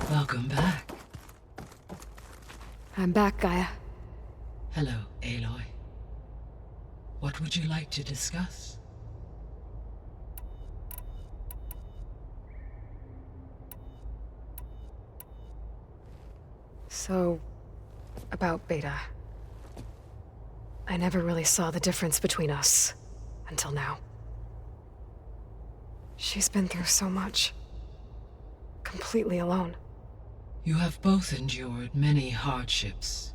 Welcome back. I'm back, Gaia. Hello, Aloy. What would you like to discuss? So, about Beta. I never really saw the difference between us, until now. She's been through so much. Completely alone. You have both endured many hardships.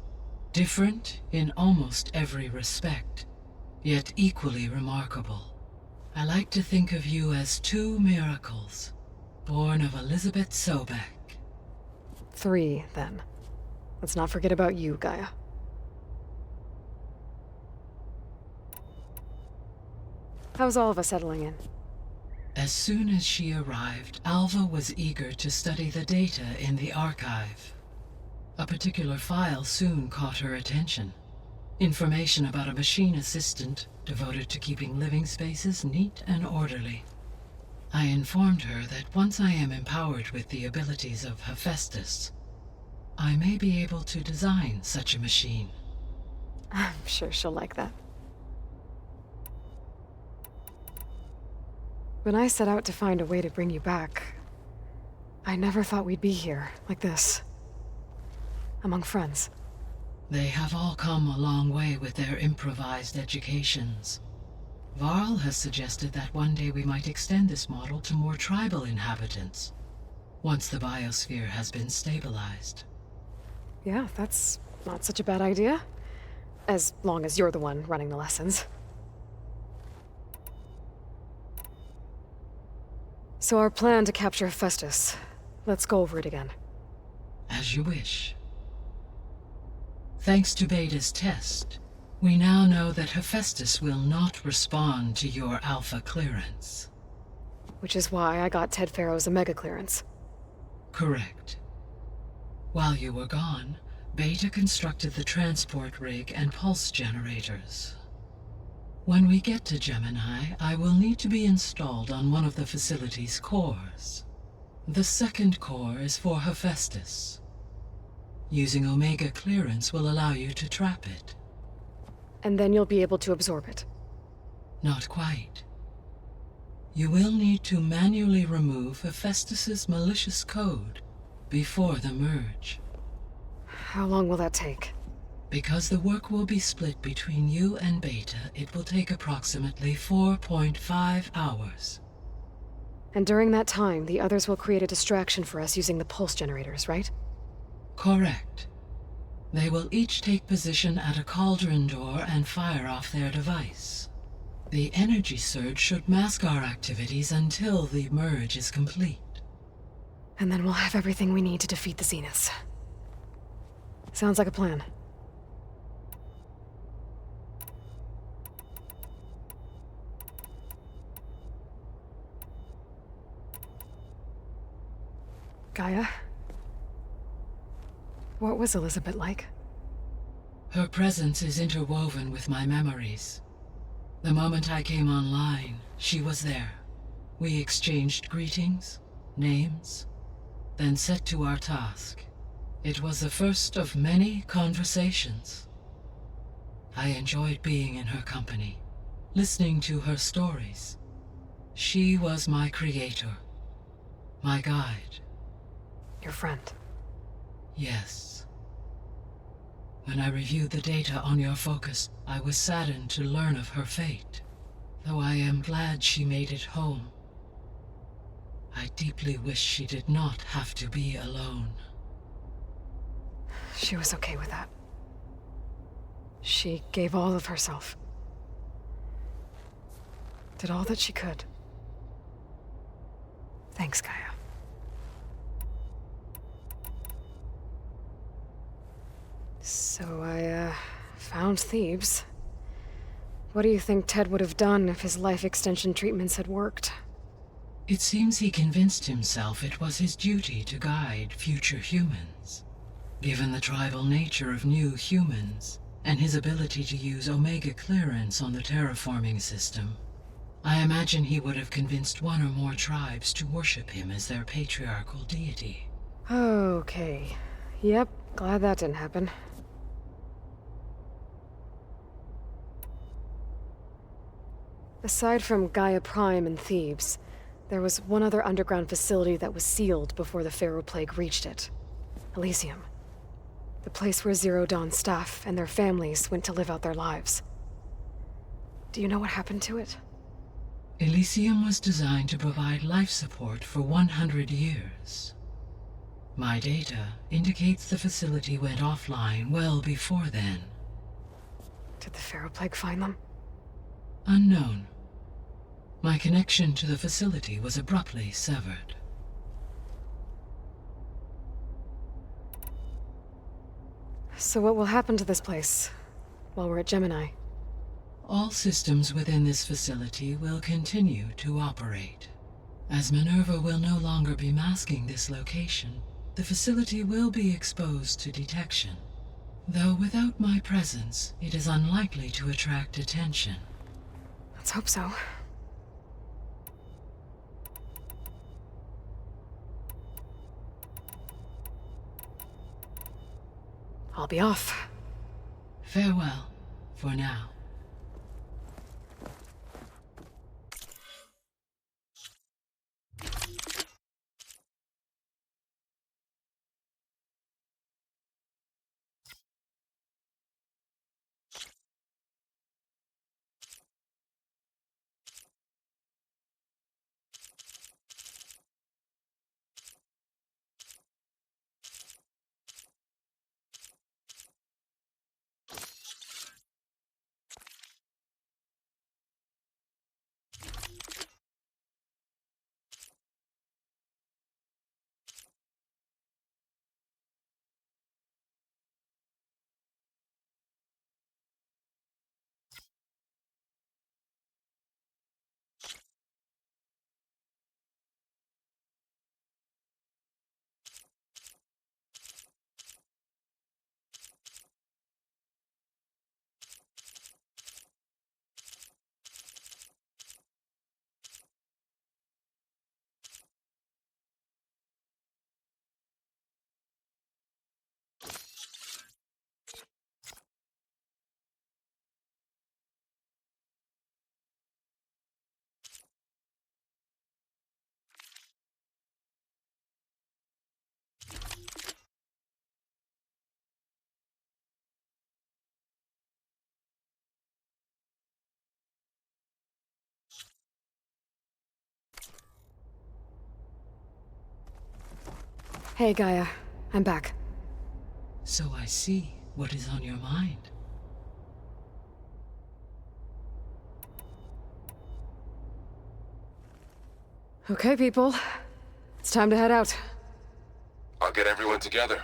Different in almost every respect, yet equally remarkable. I like to think of you as two miracles, born of Elizabeth Sobek. 3, then. Let's not forget about you, Gaia. How's Alva settling in? As soon as she arrived, Alva was eager to study the data in the archive. A particular file soon caught her attention. Information about a machine assistant devoted to keeping living spaces neat and orderly. I informed her that once I am empowered with the abilities of Haphaestus, I may be able to design such a machine. I'm sure she'll like that. When I set out to find a way to bring you back, I never thought we'd be here, like this. Among friends. They have all come a long way with their improvised educations. Varl has suggested that one day we might extend this model to more tribal inhabitants, once the biosphere has been stabilized. Yeah, that's not such a bad idea. As long as you're the one running the lessons. So our plan to capture Hephaestus. Let's go over it again. As you wish. Thanks to Beta's test, we now know that Hephaestus will not respond to your alpha clearance. Which is why I got Ted Farrow's Omega clearance. Correct. While you were gone, Beta constructed the transport rig and pulse generators. When we get to Gemini, I will need to be installed on one of the facility's cores. The second core is for Hephaestus. Using Omega clearance will allow you to trap it. And then you'll be able to absorb it. Not quite. You will need to manually remove Hephaestus's malicious code before the merge. How long will that take? Because the work will be split between you and Beta, it will take approximately 4.5 hours. And during that time, the others will create a distraction for us using the pulse generators, right? Correct. They will each take position at a cauldron door and fire off their device. The energy surge should mask our activities until the merge is complete. And then we'll have everything we need to defeat the Zeniths. Sounds like a plan. Gaia? What was Elizabeth like? Her presence is interwoven with my memories. The moment I came online, she was there. We exchanged greetings, names, then set to our task. It was the first of many conversations. I enjoyed being in her company, listening to her stories. She was my creator, my guide. Your friend. Yes. When I reviewed the data on your focus, I was saddened to learn of her fate, though I am glad she made it home. I deeply wish she did not have to be alone. She was okay with that. She gave all of herself. Did all that she could. Thanks, Gaia. So I, found Thebes. What do you think Ted would have done if his life extension treatments had worked? It seems he convinced himself it was his duty to guide future humans. Given the tribal nature of new humans, and his ability to use Omega clearance on the terraforming system, I imagine he would have convinced one or more tribes to worship him as their patriarchal deity. Okay. Yep, glad that didn't happen. Aside from Gaia Prime and Thebes, there was one other underground facility that was sealed before the Pharaoh Plague reached it. Elysium. The place where Zero Dawn staff and their families went to live out their lives. Do you know what happened to it? Elysium was designed to provide life support for 100 years. My data indicates the facility went offline well before then. Did the Pharaoh Plague find them? Unknown. My connection to the facility was abruptly severed. So what will happen to this place while we're at Gemini? All systems within this facility will continue to operate. As Minerva will no longer be masking this location, the facility will be exposed to detection. Though without my presence, it is unlikely to attract attention. Let's hope so. I'll be off. Farewell, for now. Hey, Gaia. I'm back. So I see what is on your mind. Okay, people. It's time to head out. I'll get everyone together.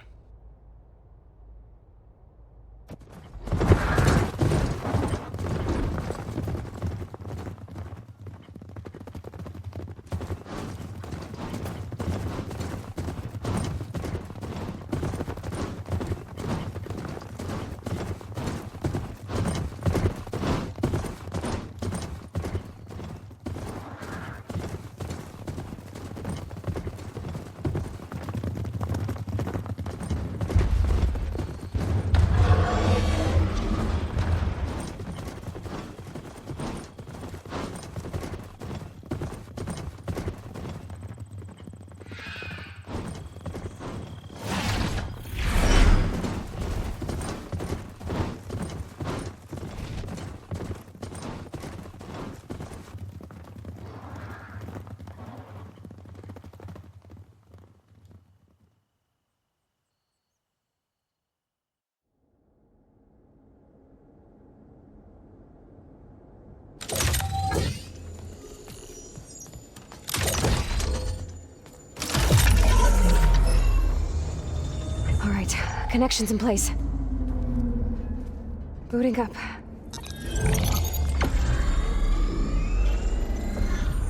All right, connections in place. Booting up.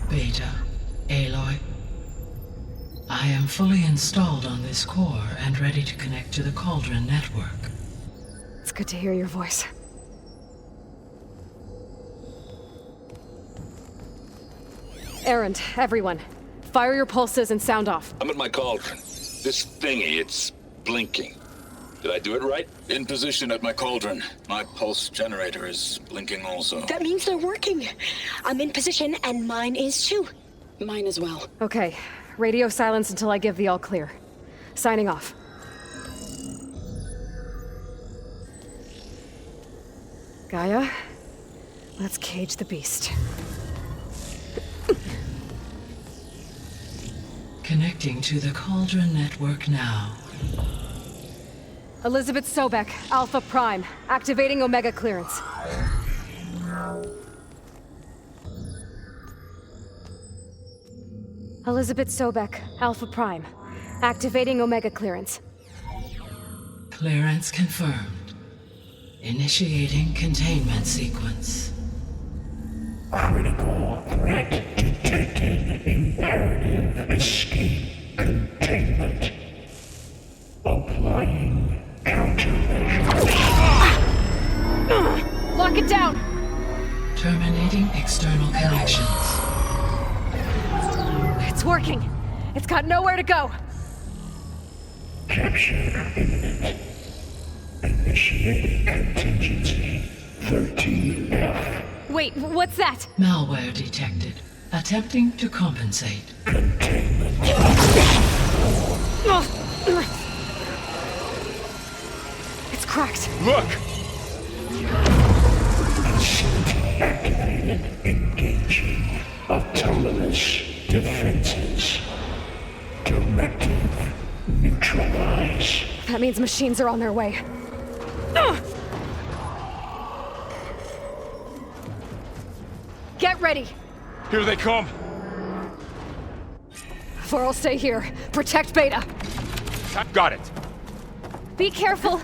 Beta, Aloy. I am fully installed on this core and ready to connect to the Cauldron network. It's good to hear your voice. Errand, everyone. Fire your pulses and sound off. I'm at my cauldron. This thingy, it's blinking. Did I do it right? In position at my cauldron. My pulse generator is blinking also. That means they're working. I'm in position, and mine is too. Mine as well. Okay, radio silence until I give the all clear. Signing off. Gaia, let's cage the beast. Connecting to the Cauldron network now. Elizabeth Sobek, Alpha Prime, activating Omega clearance. Elizabeth Sobek, Alpha Prime, activating Omega clearance. Clearance confirmed. Initiating containment sequence. Critical threat detected. Imperative escape containment. Applying countermeasures. Lock it down! Terminating external connections. It's working! It's got nowhere to go! Capture imminent. Initiating contingency 13F. Wait, what's that? Malware detected. Attempting to compensate. Containment. It's cracked. Look! Facility activated. Engaging autonomous defenses. Directive neutralize. That means machines are on their way. Get ready! Here they come! Varl, stay here. Protect Beta. I've got it! Be careful!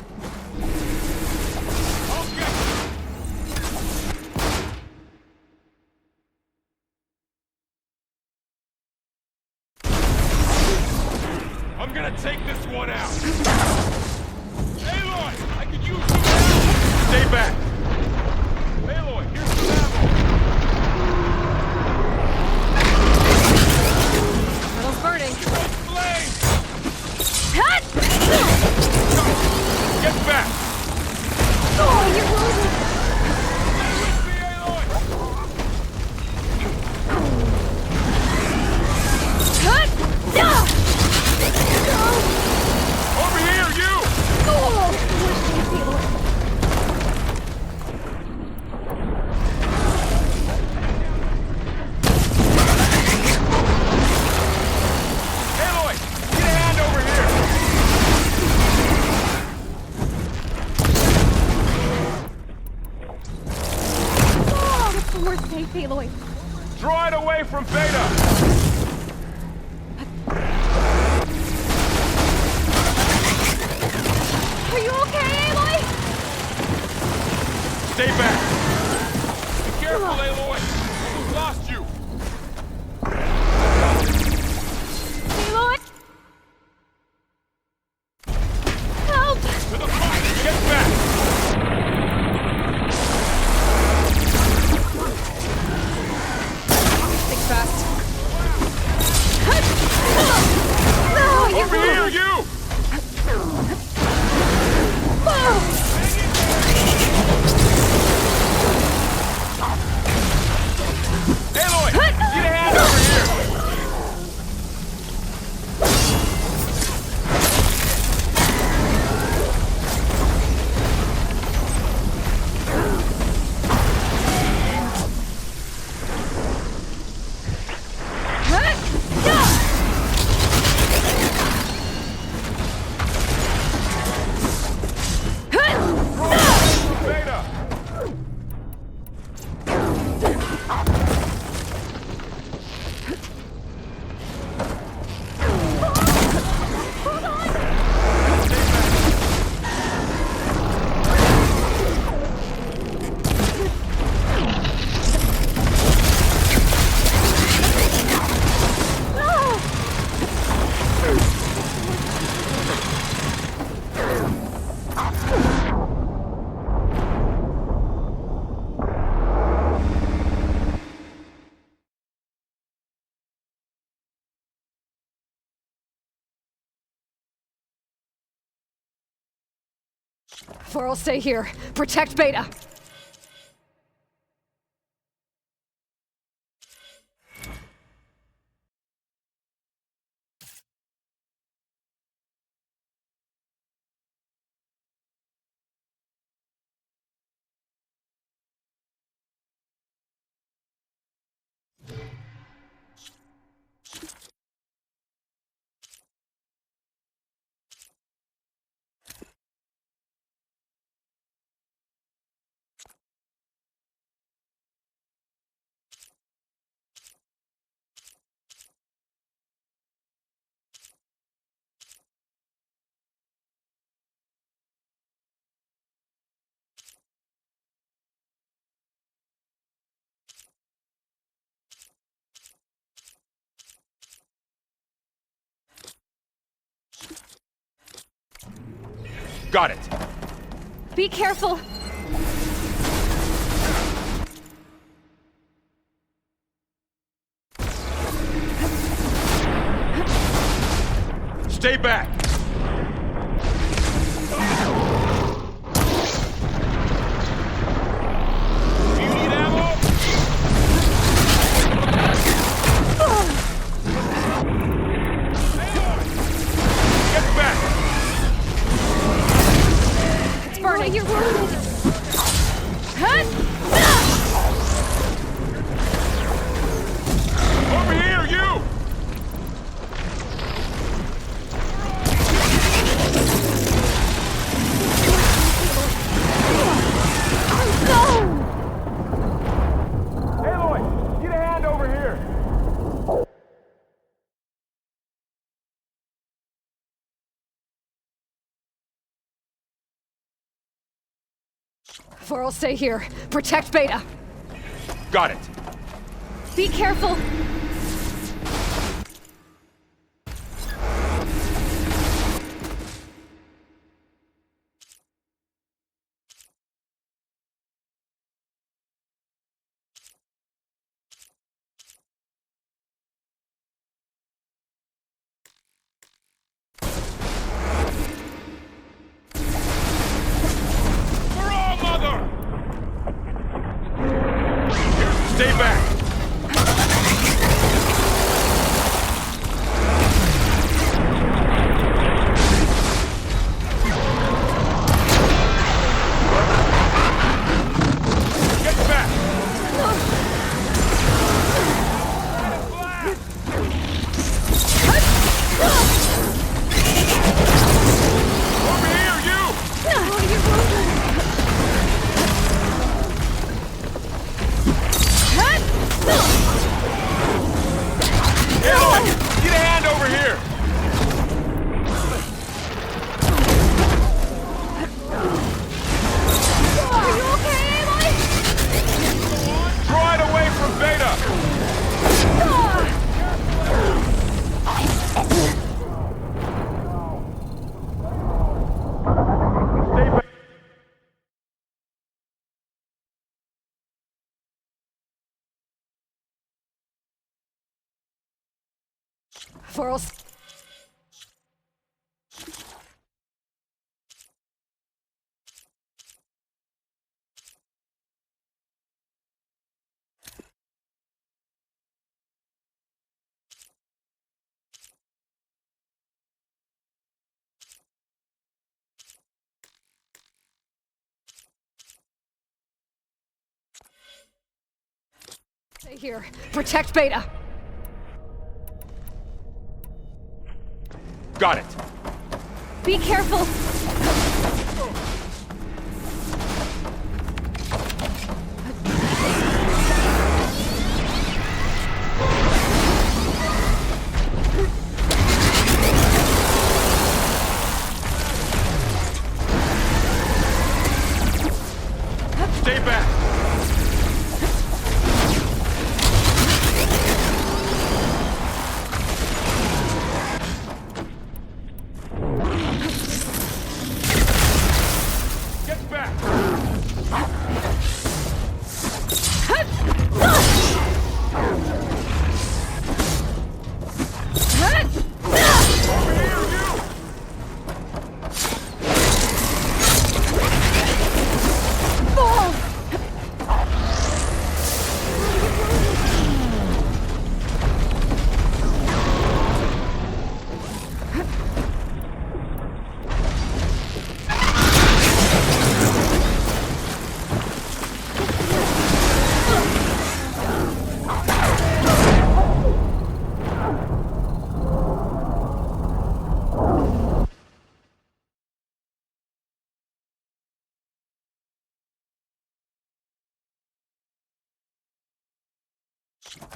I'm gonna take this one out! Aloy! I could use some ammo! Stay back! Aloy, here's some ammo! Metal's burning. Flame! Hut! Get back! Oh, you're wounded! With me, Aloy! Hut! Ah! Over here, you! Oh! Aloy! Get a hand over here! Oh, it's the worst day, Aloy. Draw it away from Beta! Are you okay, Aloy? Stay back! Be careful, Aloy! We've lost you! Aloy? Help! To the front! Get back! Think fast. No, you Over here, you! Varl, stay here. Protect Beta. Got it. Be careful. Stay back. Do you need ammo? Get back. It's burning. You're wounded. Over here, you! Aloy, get a hand over here! Varl, stay here. Protect Beta. Got it. Be careful. For all, mother! Stay back! Get back! Over here, you! Aloy, get a hand over here! Are you okay, Aloy? Draw it away from Beta! Stay back! Varl. Stay here. Protect Beta. Got it. Be careful. Stay back!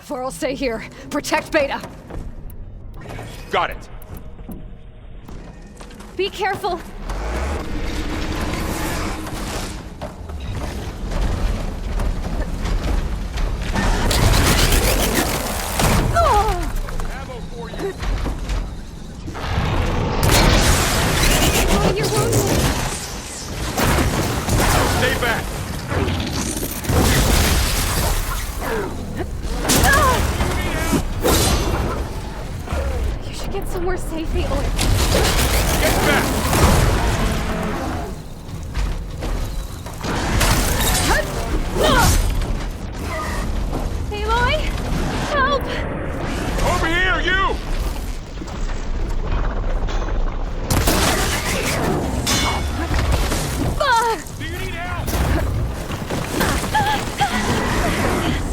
Varl, stay here. Protect Beta. Got it. Be careful. Ammo for you. Oh, you're wounded. Stay back. You should get somewhere safe, Aloy. Get back. Aloy! Help! Over here, you! Do you need help?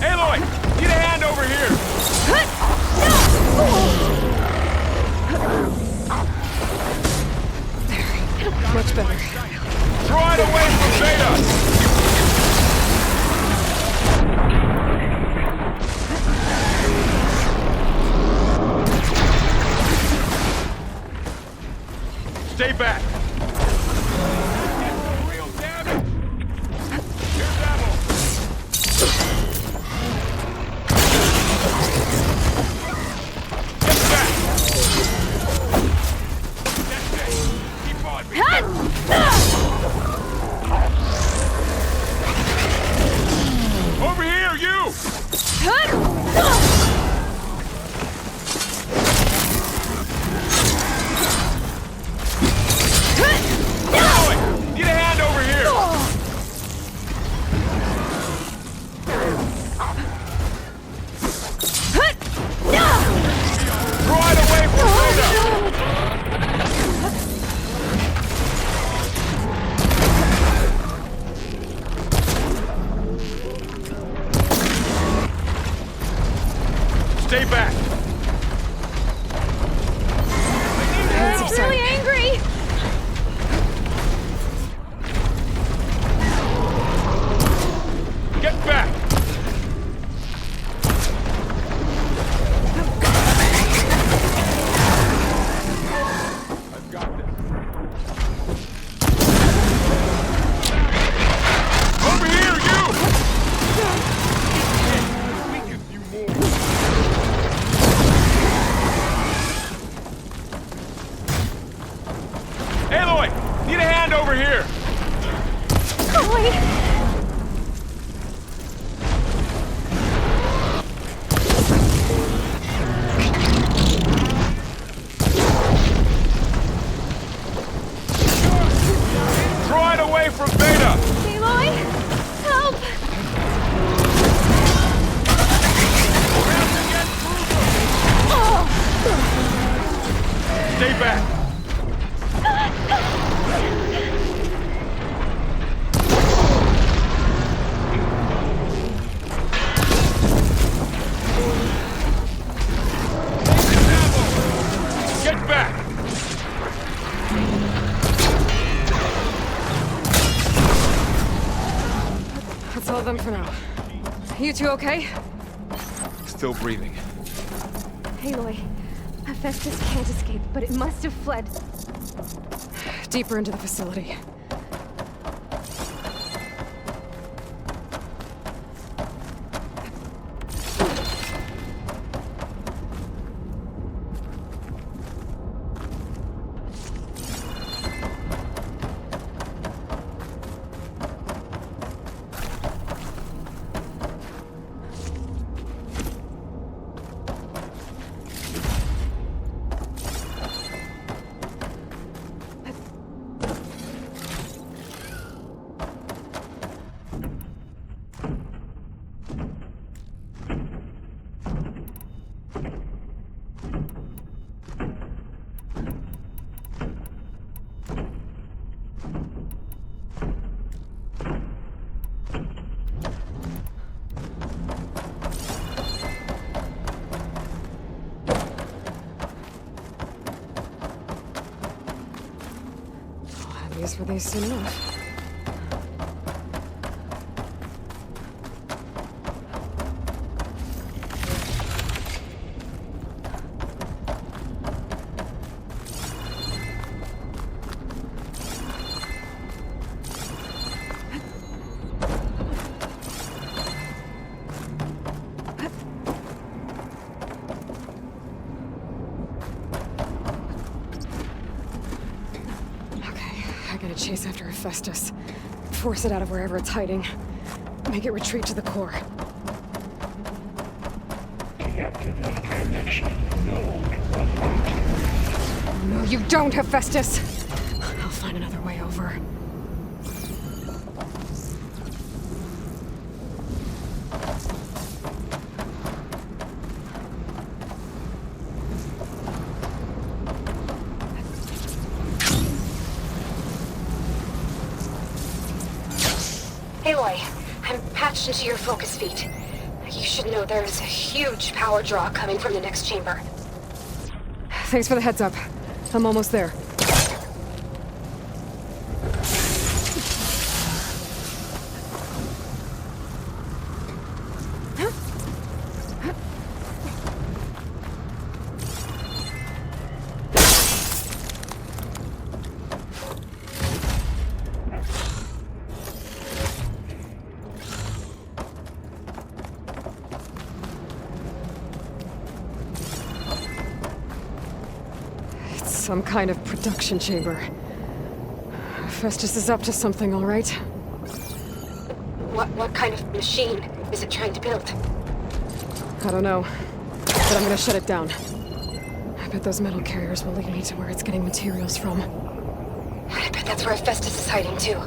Aloy, need a hand over here. Much better. Draw it away from Beta. Stay back. Real damage. Here's ammo. Get back. That's it. Keep on. Be over here, you. Aloy, need a hand over here. Draw it away from Beta. Stay back. It's really angry! Get back. I've got this. Over here, you! Weaken you more. Aloy, need a hand over here. Aloy! Draw it away from Beta. Aloy! Help! Stay back. Get back. That's all of them for now. You two okay? Still breathing. Aloy, Haphaestus can't escape, but it must have fled. Deeper into the facility. Guess were they soon enough. gonna chase after Hephaestus. Force it out of wherever it's hiding. Make it retreat to the core. Deactivate connection node 113. No, you don't, Hephaestus! I'll find another way over. Aloy, I'm patched into your focus feed. You should know there's a huge power draw coming from the next chamber. Thanks for the heads up. I'm almost there. Some kind of production chamber. Hephaestus is up to something, all right? What kind of machine is it trying to build? I don't know, but I'm gonna shut it down. I bet those metal carriers will lead me to where it's getting materials from. I bet that's where Hephaestus is hiding too.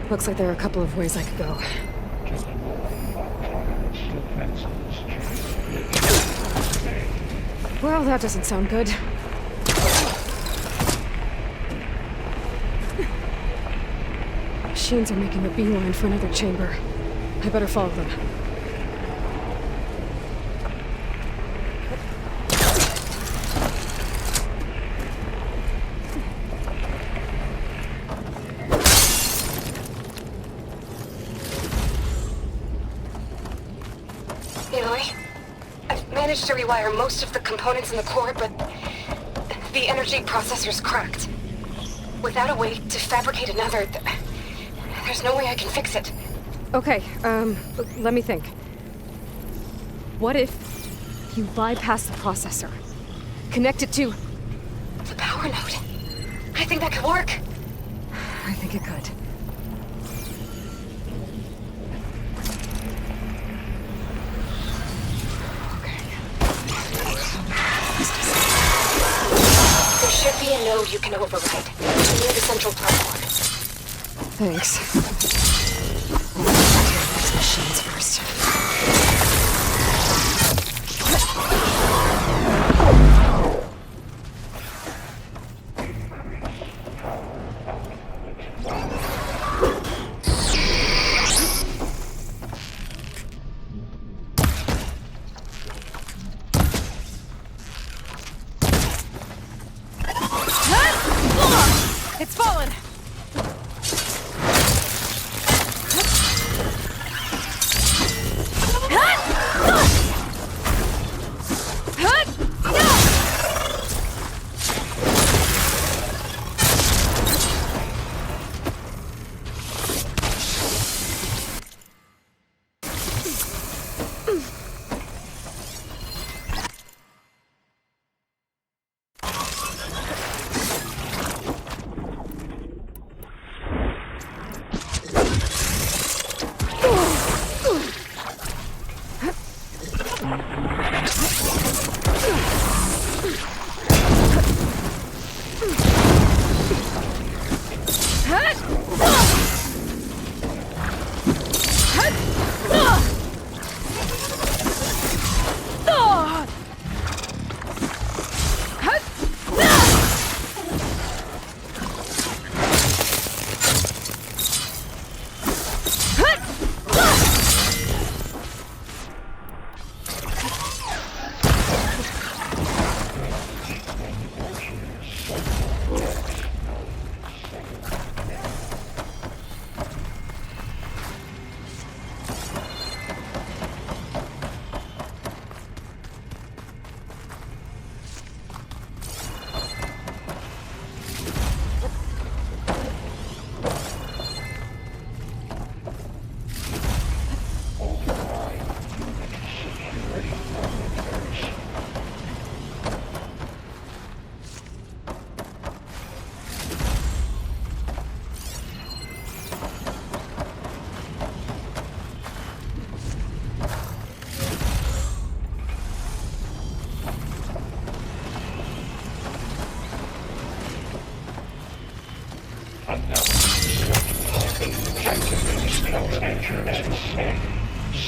Looks like there are a couple of ways I could go. Well, that doesn't sound good. Machines are making a beeline for another chamber. I better follow them. Aloy, I've managed to rewire most of the components in the core, but the energy processor's cracked. Without a way to fabricate another, there's no way I can fix it. Okay, let me think. What if you bypass the processor? Connect it to The power node. I think that could work. I think it could. There should be a node you can override near the central platform. Thanks. These machines first. It's fallen!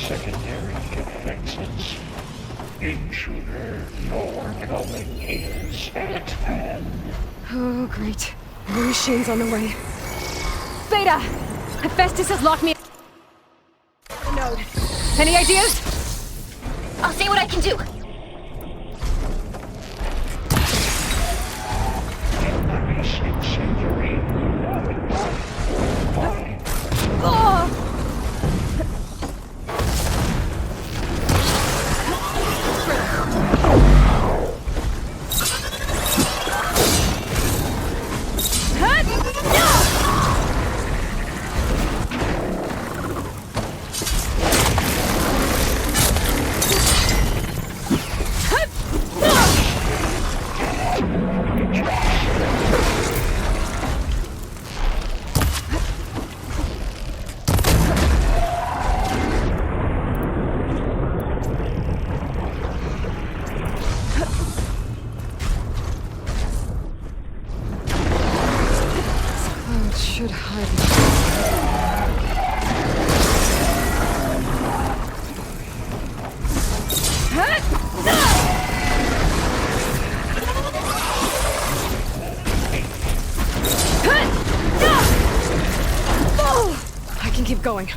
Secondary infects. Intruder, your coming is at hand. Oh, great. More machines on the way. Beta! Hephaestus has locked me in the node. Any ideas? I'll see what I can do. Nice incendiary. Oh! Should hide. I can keep going.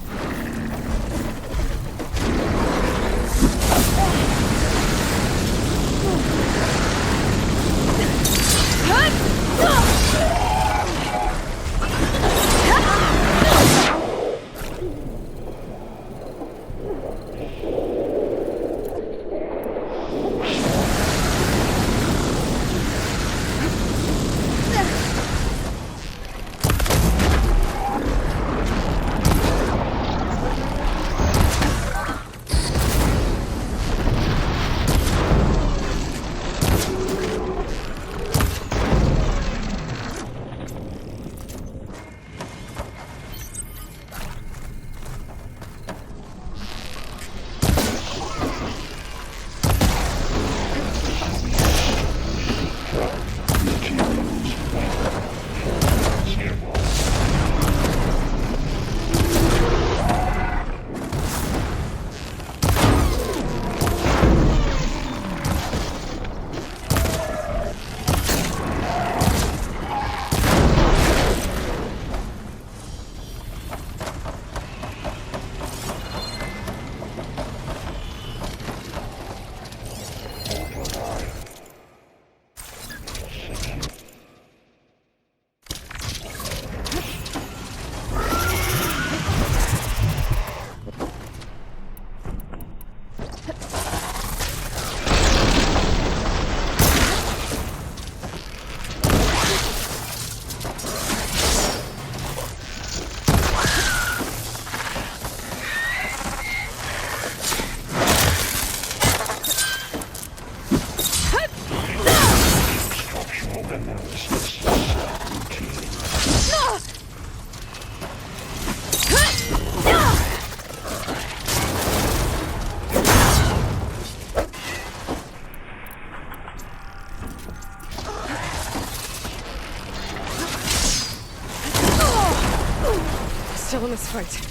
Still in this fight.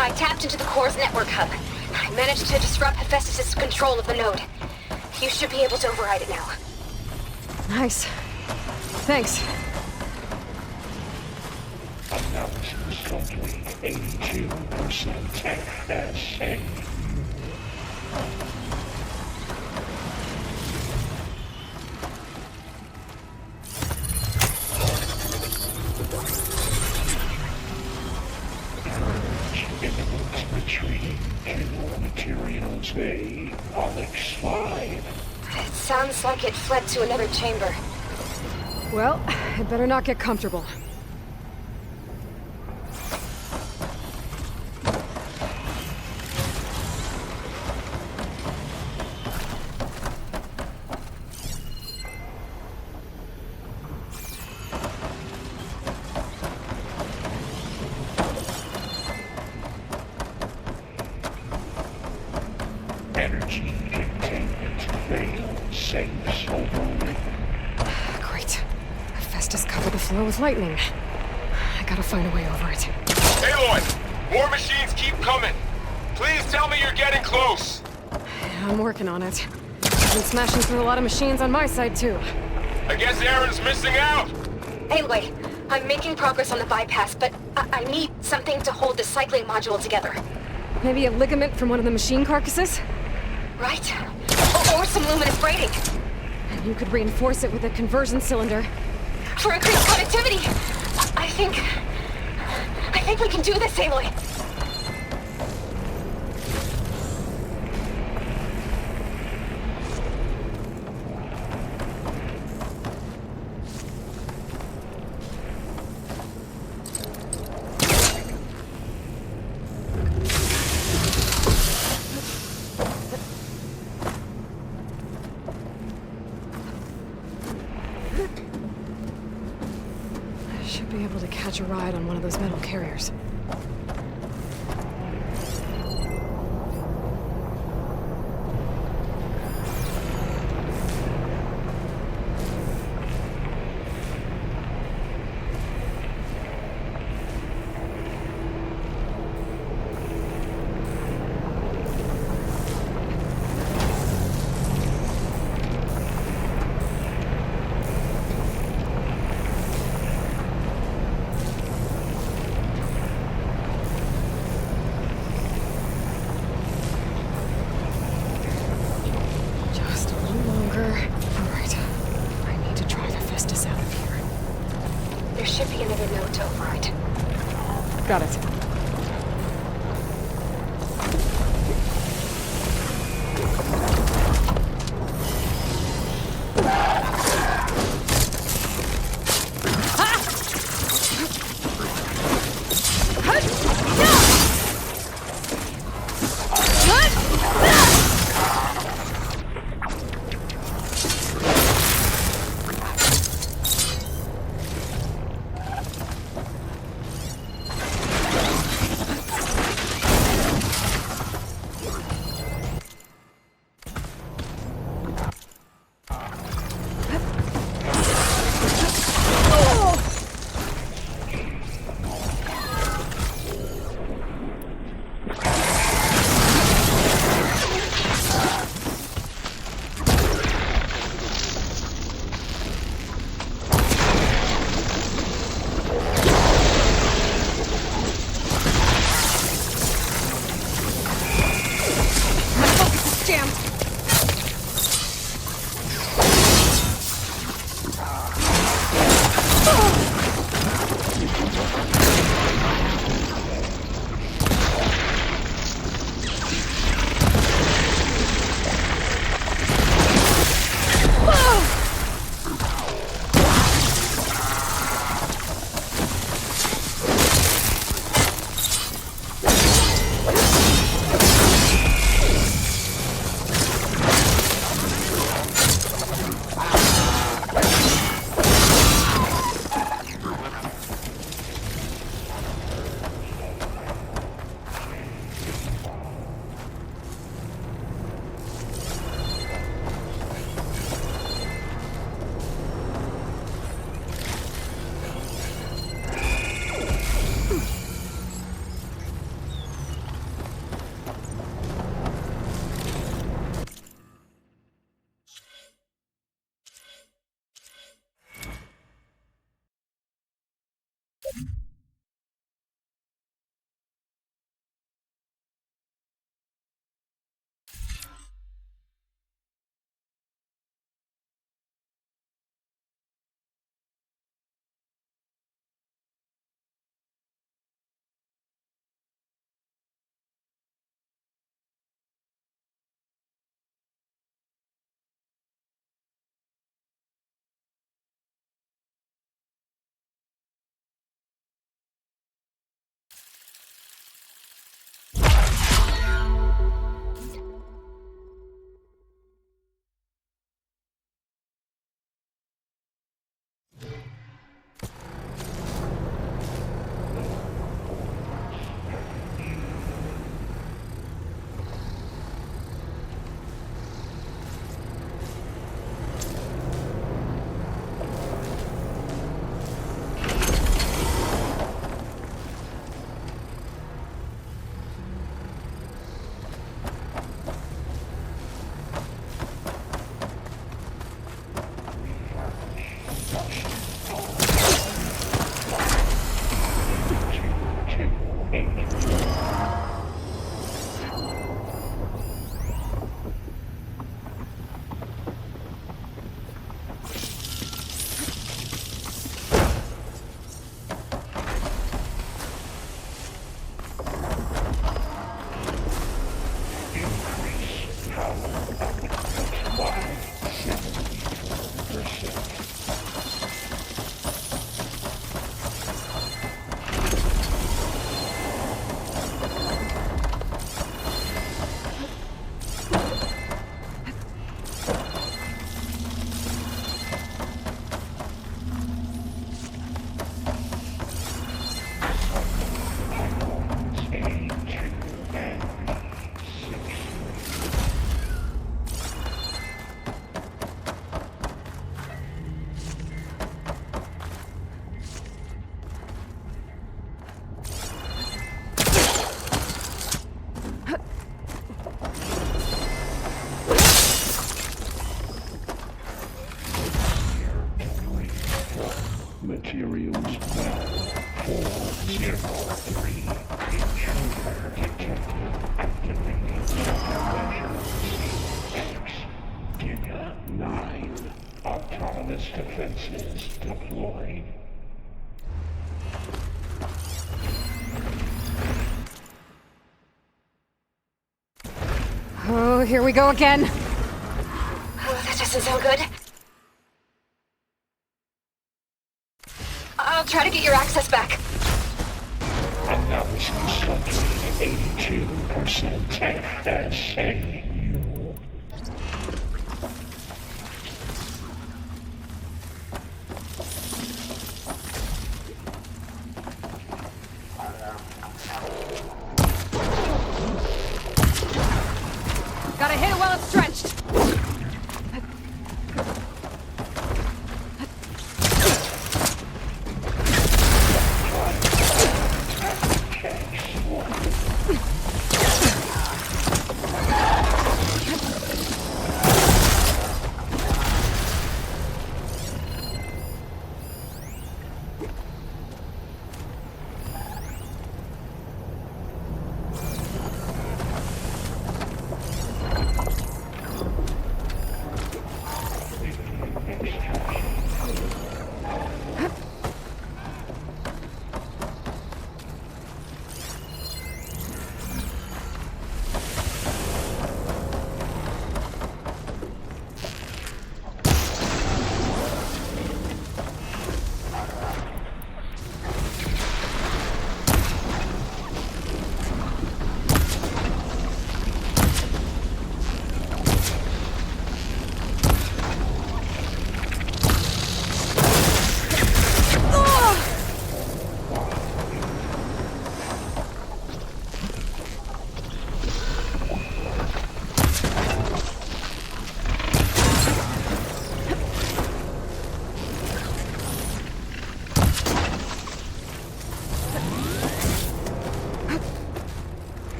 I tapped into the core's network hub. I managed to disrupt Hephaestus' control of the node. You should be able to override it now. Nice. Thanks. Analysis complete. 82% FSA. functional materials, the Onyx 5. It sounds like it fled to another chamber. Well, it better not get comfortable. Energy containment failed. Safes overloaded. Great. Hephaestus covered the floor with lightning. I gotta find a way over it. Aloy! More machines keep coming! Please tell me you're getting close! Yeah, I'm working on it. I've been smashing through a lot of machines on my side, too. I guess Aaron's missing out! Anyway, I'm making progress on the bypass, but I need something to hold the cycling module together. Maybe a ligament from one of the machine carcasses? Right? Or some luminous braiding. And you could reinforce it with a conversion cylinder. For increased connectivity! I think we can do this, Aloy. I should be able to catch a ride on one of those metal carriers. Just a little longer. All right. I need to drive Hephaestus out of here. There should be another node to override. Got it. defenses deployed. Oh, here we go again. Oh, that doesn't sound good. I'll try to get your access back. Analysis summary 82% FSAU. Gotta hit it while it's drenched.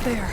There.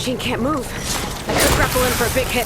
Machine can't move. I could grapple in for a big hit.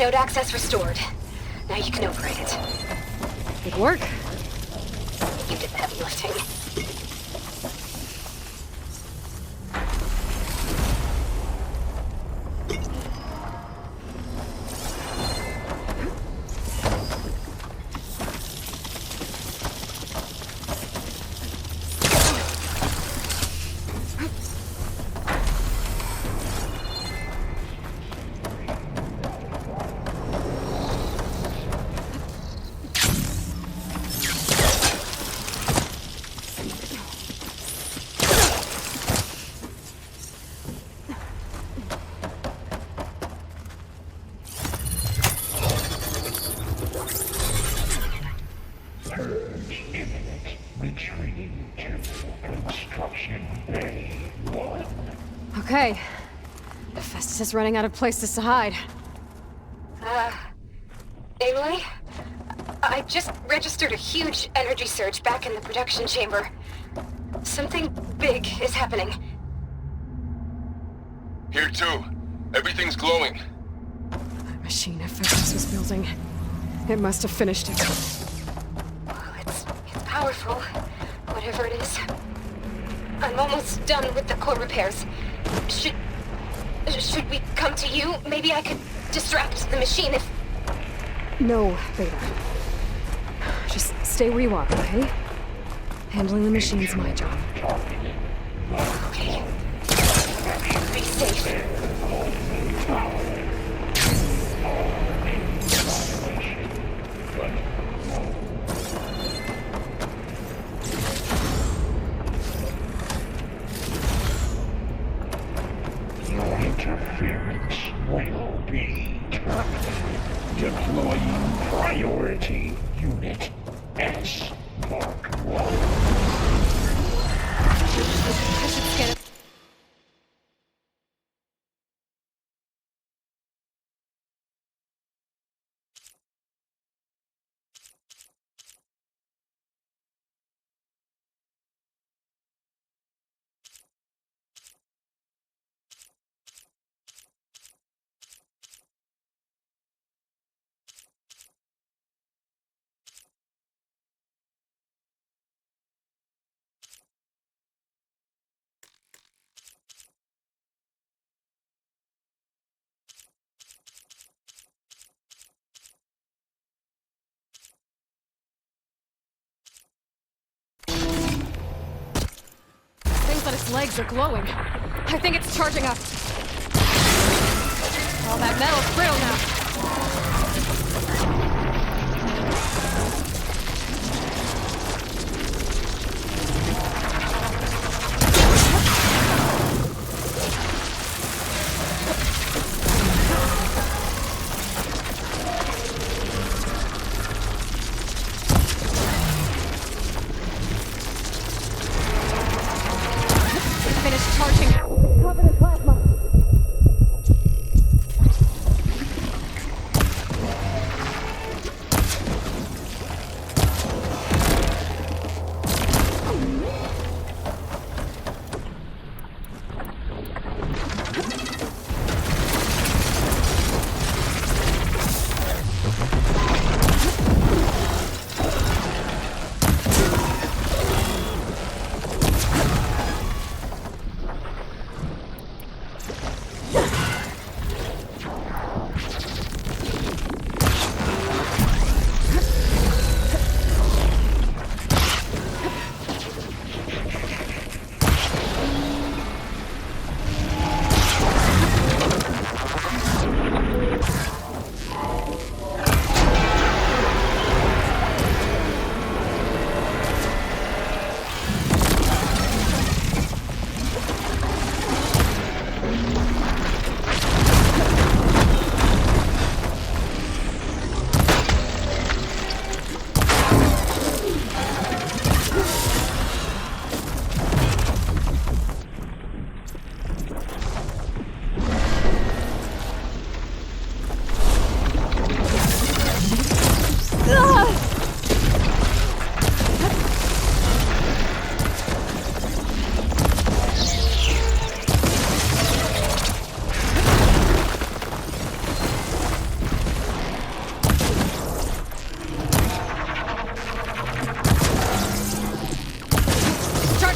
Node access restored. Now you can operate it. Good work. You did the heavy lifting. Purge imminent. Retreating to construction bay 1. Okay. Haphaestus is running out of places to hide. Aloy? I just registered a huge energy surge back in the production chamber. Something big is happening. Here too. Everything's glowing. That machine Haphaestus was building. It must have finished it. Well, it's powerful, whatever it is. I'm almost done with the core repairs. Should we come to you? Maybe I could distract the machine if... No, Beta. Just stay where you are, okay? Handling the machine's my job. Okay. Be safe. Your interference will be terminated. Deploying priority unit S Mark 1. I should scan it. Things on its legs are glowing. I think it's charging up. All that metal's brittle now. Finished charging. Covered in plasma.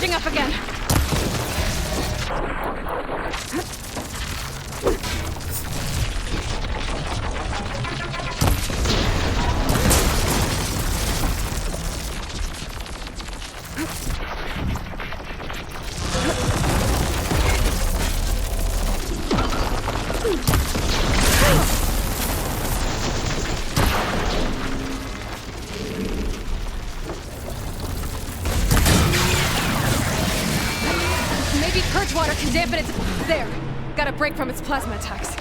charging up again! Maybe purge water can dampen its... There! Got a break from its plasma attacks.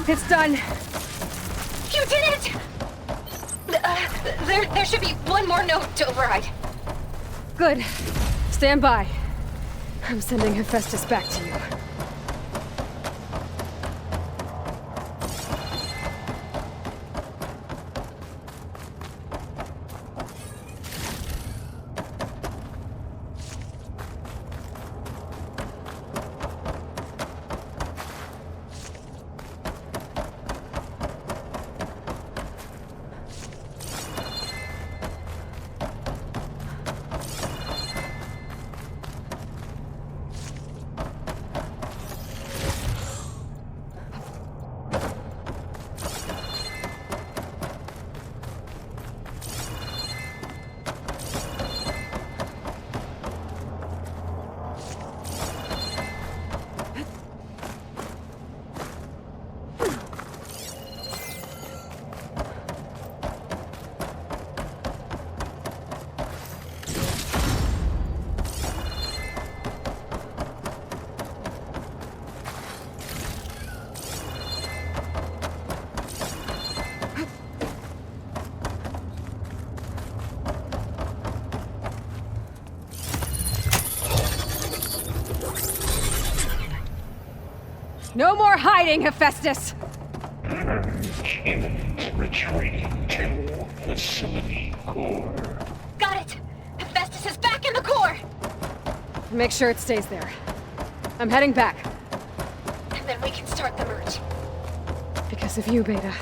It's done. You did it! There should be one more note to override. Good. Stand by. I'm sending Haphaestus back to you. No more hiding, Haphaestus! Imminent retreating to facility core. Got it! Hephaestus is back in the core! Make sure it stays there. I'm heading back. And then we can start the merge. Because of you, Beta.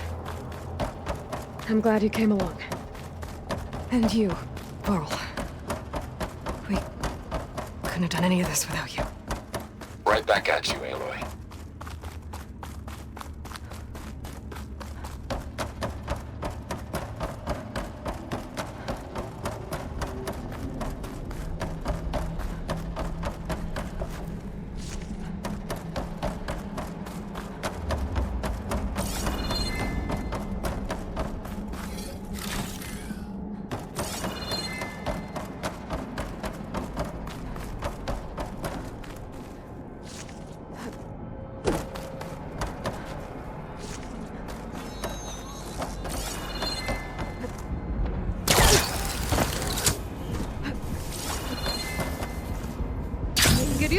I'm glad you came along. And you, Varl. We couldn't have done any of this without you. Right back at you, Aloy.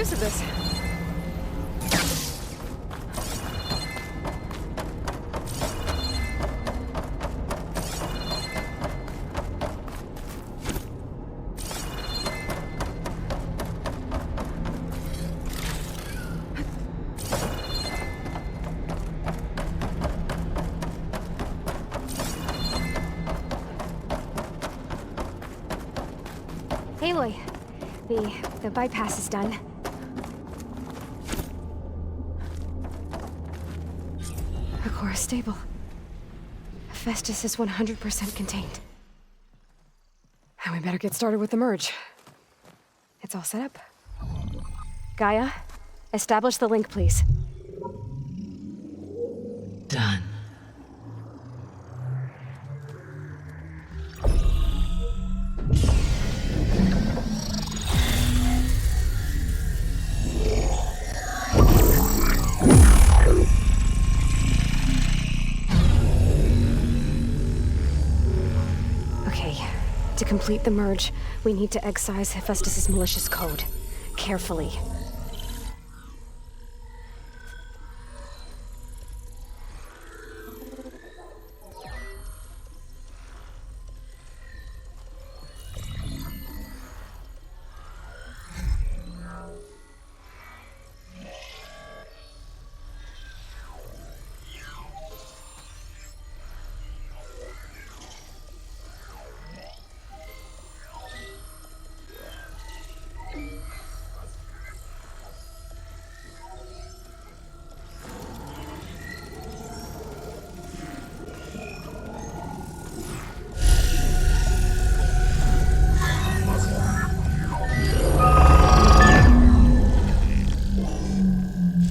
use of this. Aloy, the bypass is done. The core is stable. Hephaestus is 100% contained. And we better get started with the merge. It's all set up. Gaia, establish the link, please. Done. Okay, to complete the merge, we need to excise Hephaestus' malicious code. Carefully.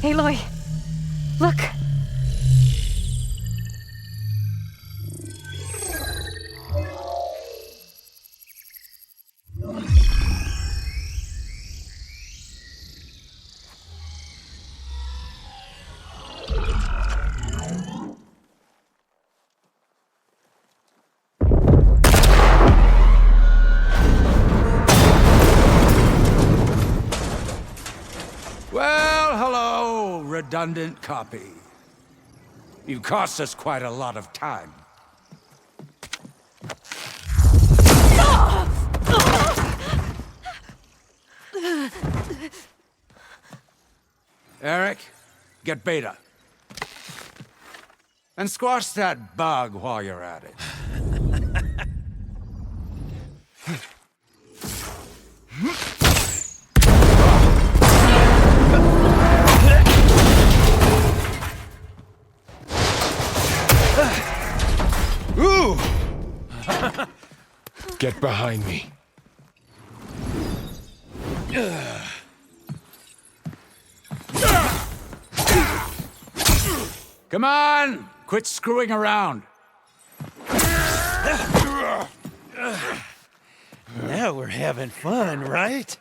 Aloy! Look! Well, hello, redundant copy. You've cost us quite a lot of time. Eric, get Beta. And squash that bug while you're at it. Ooh! Get behind me. Come on! Quit screwing around. Now we're having fun, right?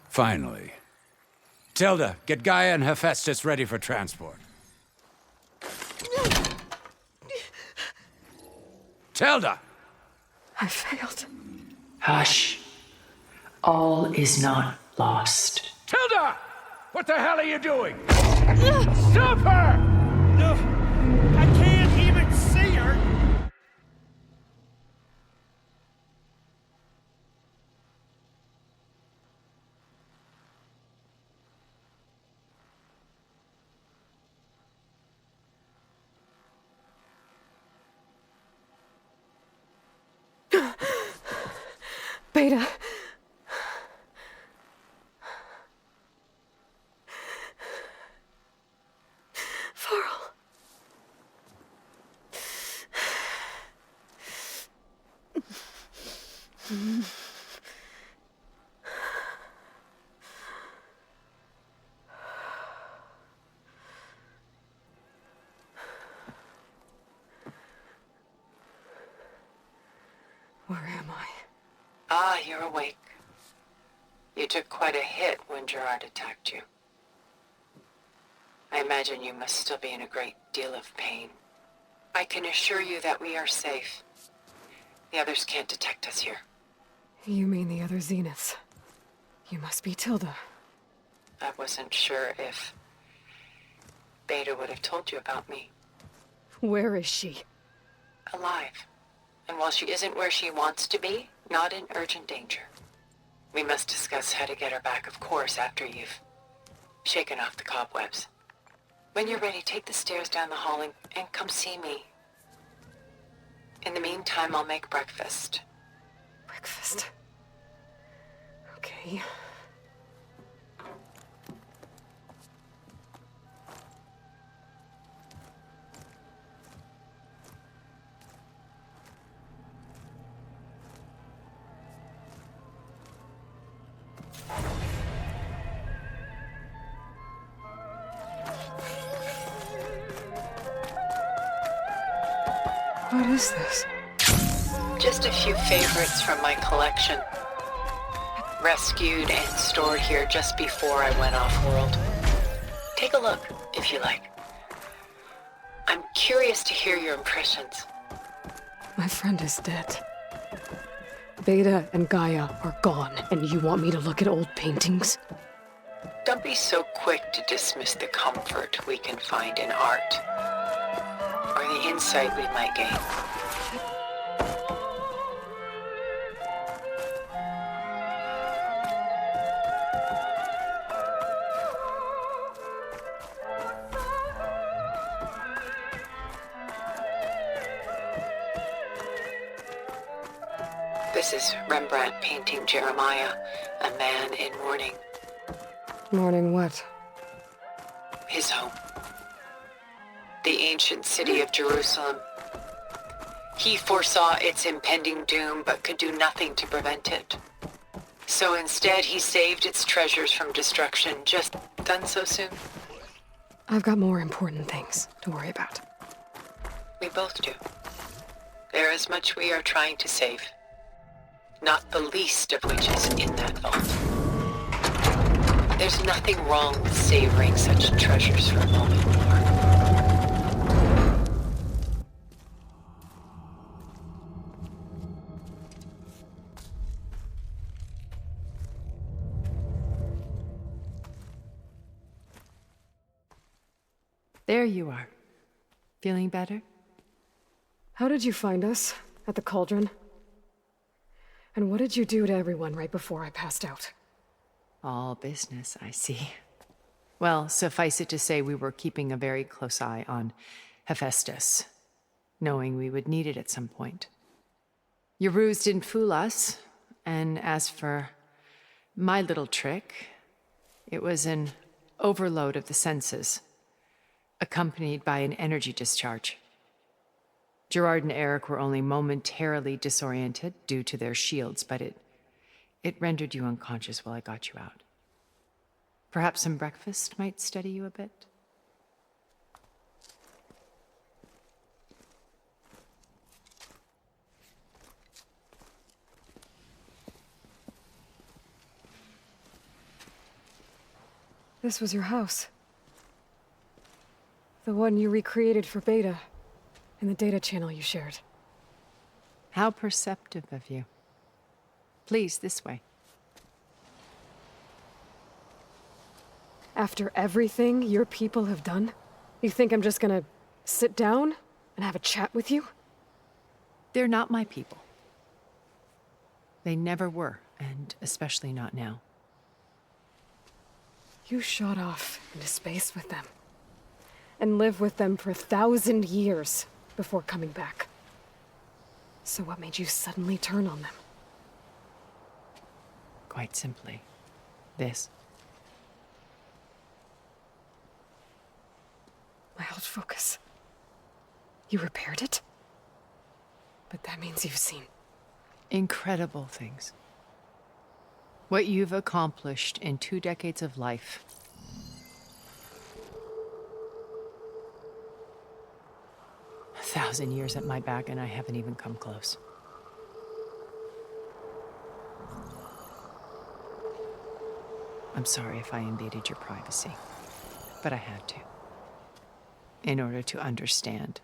Finally. Tilda, get Gaia and Hephaestus ready for transport. Tilda! I failed. Hush. All is not lost. Tilda! What the hell are you doing? Stop her! No, I can't even see her. Beta. Varl. Where am I? Ah, you're awake. You took quite a hit when Gerard attacked you. I imagine you must still be in a great deal of pain. I can assure you that we are safe. The others can't detect us here. You mean the other Zeniths? You must be Tilda. I wasn't sure if Beta would have told you about me. Where is she? Alive. And while she isn't where she wants to be, not in urgent danger. We must discuss how to get her back, of course, after you've shaken off the cobwebs. When you're ready, take the stairs down the hall and come see me. In the meantime, I'll make breakfast. Breakfast. Okay. What is this? Just a few favorites from my collection. Rescued and stored here just before I went off-world. Take a look, if you like. I'm curious to hear your impressions. My friend is dead. Beta and Gaia are gone, and you want me to look at old paintings? Don't be so quick to dismiss the comfort we can find in art, or the insight we might gain. This is Rembrandt painting Jeremiah, a man in mourning. Mourning what? His home. The ancient city of Jerusalem. He foresaw its impending doom, but could do nothing to prevent it. So instead, he saved its treasures from destruction. Just done so soon? I've got more important things to worry about. We both do. There is much we are trying to save. Not the least of which is in that vault. There's nothing wrong with savoring such treasures for a moment more. There you are. Feeling better? How did you find us? At the cauldron? And what did you do to everyone right before I passed out? All business, I see. Well, suffice it to say we were keeping a very close eye on Haphaestus, knowing we would need it at some point. Your ruse didn't fool us, and as for my little trick, it was an overload of the senses, accompanied by an energy discharge. Gerard and Eric were only momentarily disoriented due to their shields, but it rendered you unconscious while I got you out. Perhaps some breakfast might steady you a bit? This was your house. The one you recreated for Beta, in the data channel you shared. How perceptive of you. Please, this way. After everything your people have done, you think I'm just gonna sit down and have a chat with you? They're not my people. They never were, and especially not now. You shot off into space with them, and lived with them for 1,000 years before coming back. So what made you suddenly turn on them? Quite simply, this. My old focus. You repaired it? But that means you've seen incredible things. What you've accomplished in 2 decades of life. A 1,000 years at my back and I haven't even come close. I'm sorry if I invaded your privacy, but I had to. In order to understand.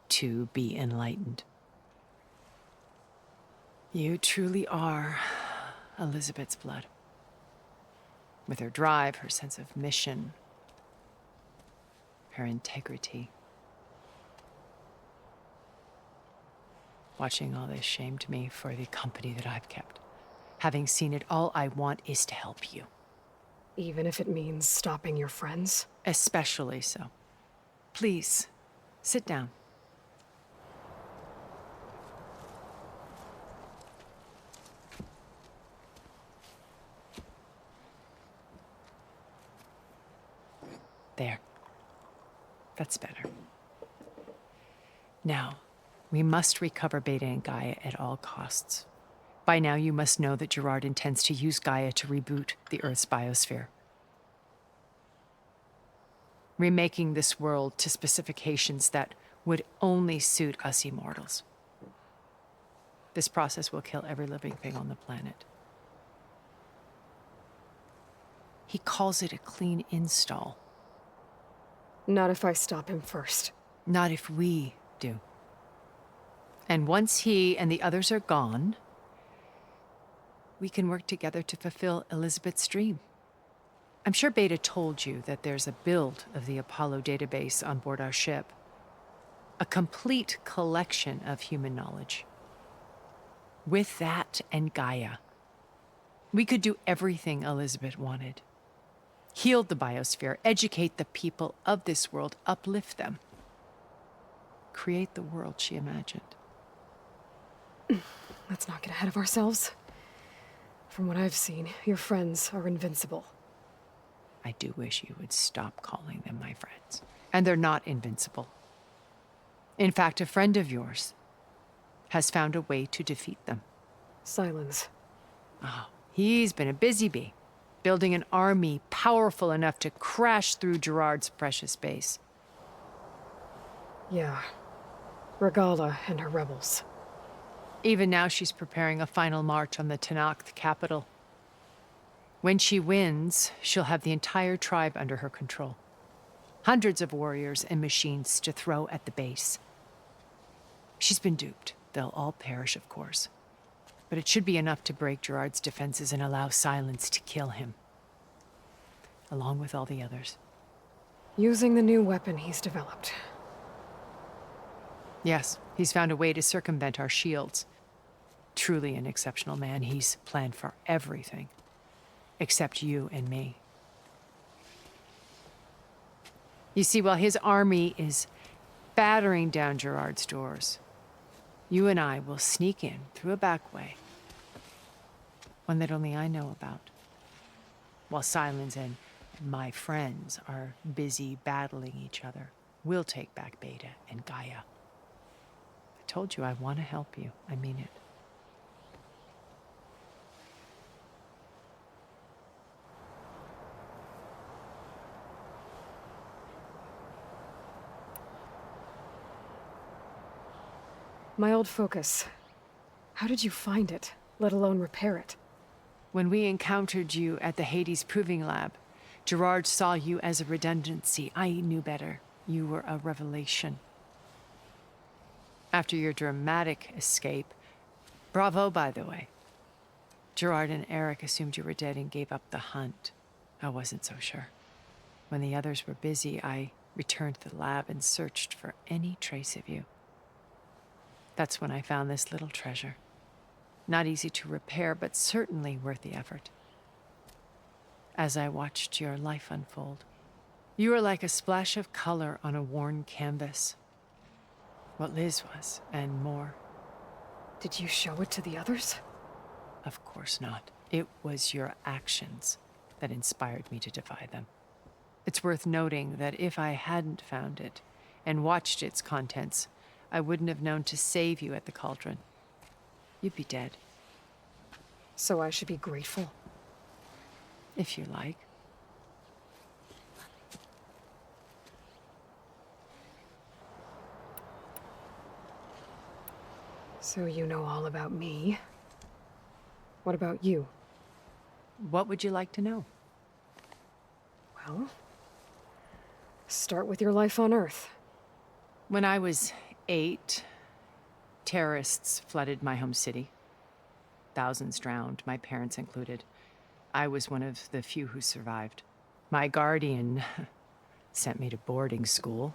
To be enlightened. You truly are Elizabeth's blood. With her drive, her sense of mission, her integrity. Watching all this shamed me for the company that I've kept. Having seen it, all I want is to help you. Even if it means stopping your friends? Especially so. Please, sit down. There. That's better. Now, we must recover Beta and Gaia at all costs. By now, you must know that Gerard intends to use Gaia to reboot the Earth's biosphere. Remaking this world to specifications that would only suit us immortals. This process will kill every living thing on the planet. He calls it a clean install. Not if I stop him first. Not if we do. And once he and the others are gone, we can work together to fulfill Elizabeth's dream. I'm sure Beta told you that there's a build of the Apollo database on board our ship. A complete collection of human knowledge. With that and Gaia, we could do everything Elizabeth wanted. Heal the biosphere, educate the people of this world, uplift them. Create the world she imagined. Let's not get ahead of ourselves. From what I've seen, your friends are invincible. I do wish you would stop calling them my friends. And they're not invincible. In fact, a friend of yours has found a way to defeat them. Silence. Oh, he's been a busy bee, building an army powerful enough to crash through Gerard's precious base. Yeah. Regala and her rebels. Even now, she's preparing a final march on the Tenakth capital. When she wins, she'll have the entire tribe under her control. Hundreds of warriors and machines to throw at the base. She's been duped. They'll all perish, of course. But it should be enough to break Gerard's defenses and allow Silence to kill him. Along with all the others. Using the new weapon he's developed. Yes, he's found a way to circumvent our shields. Truly an exceptional man. He's planned for everything. Except you and me. You see, while his army is battering down Gerard's doors, you and I will sneak in through a back way. One that only I know about. While Silence and my friends are busy battling each other, we'll take back Beta and Gaia. I told you I want to help you. I mean it. My old focus. How did you find it, let alone repair it? When we encountered you at the Hades Proving Lab, Gerard saw you as a redundancy. I knew better. You were a revelation. After your dramatic escape, bravo, by the way. Gerard and Eric assumed you were dead and gave up the hunt. I wasn't so sure. When the others were busy, I returned to the lab and searched for any trace of you. That's when I found this little treasure. Not easy to repair, but certainly worth the effort. As I watched your life unfold, you were like a splash of color on a worn canvas. What Liz was, and more. Did you show it to the others? Of course not. It was your actions that inspired me to defy them. It's worth noting that if I hadn't found it and watched its contents, I wouldn't have known to save you at the cauldron. You'd be dead. So I should be grateful? If you like. So you know all about me. What about you? What would you like to know? Well, start with your life on Earth. When I was 8, terrorists flooded my home city. Thousands drowned, my parents included. I was one of the few who survived. My guardian sent me to boarding school.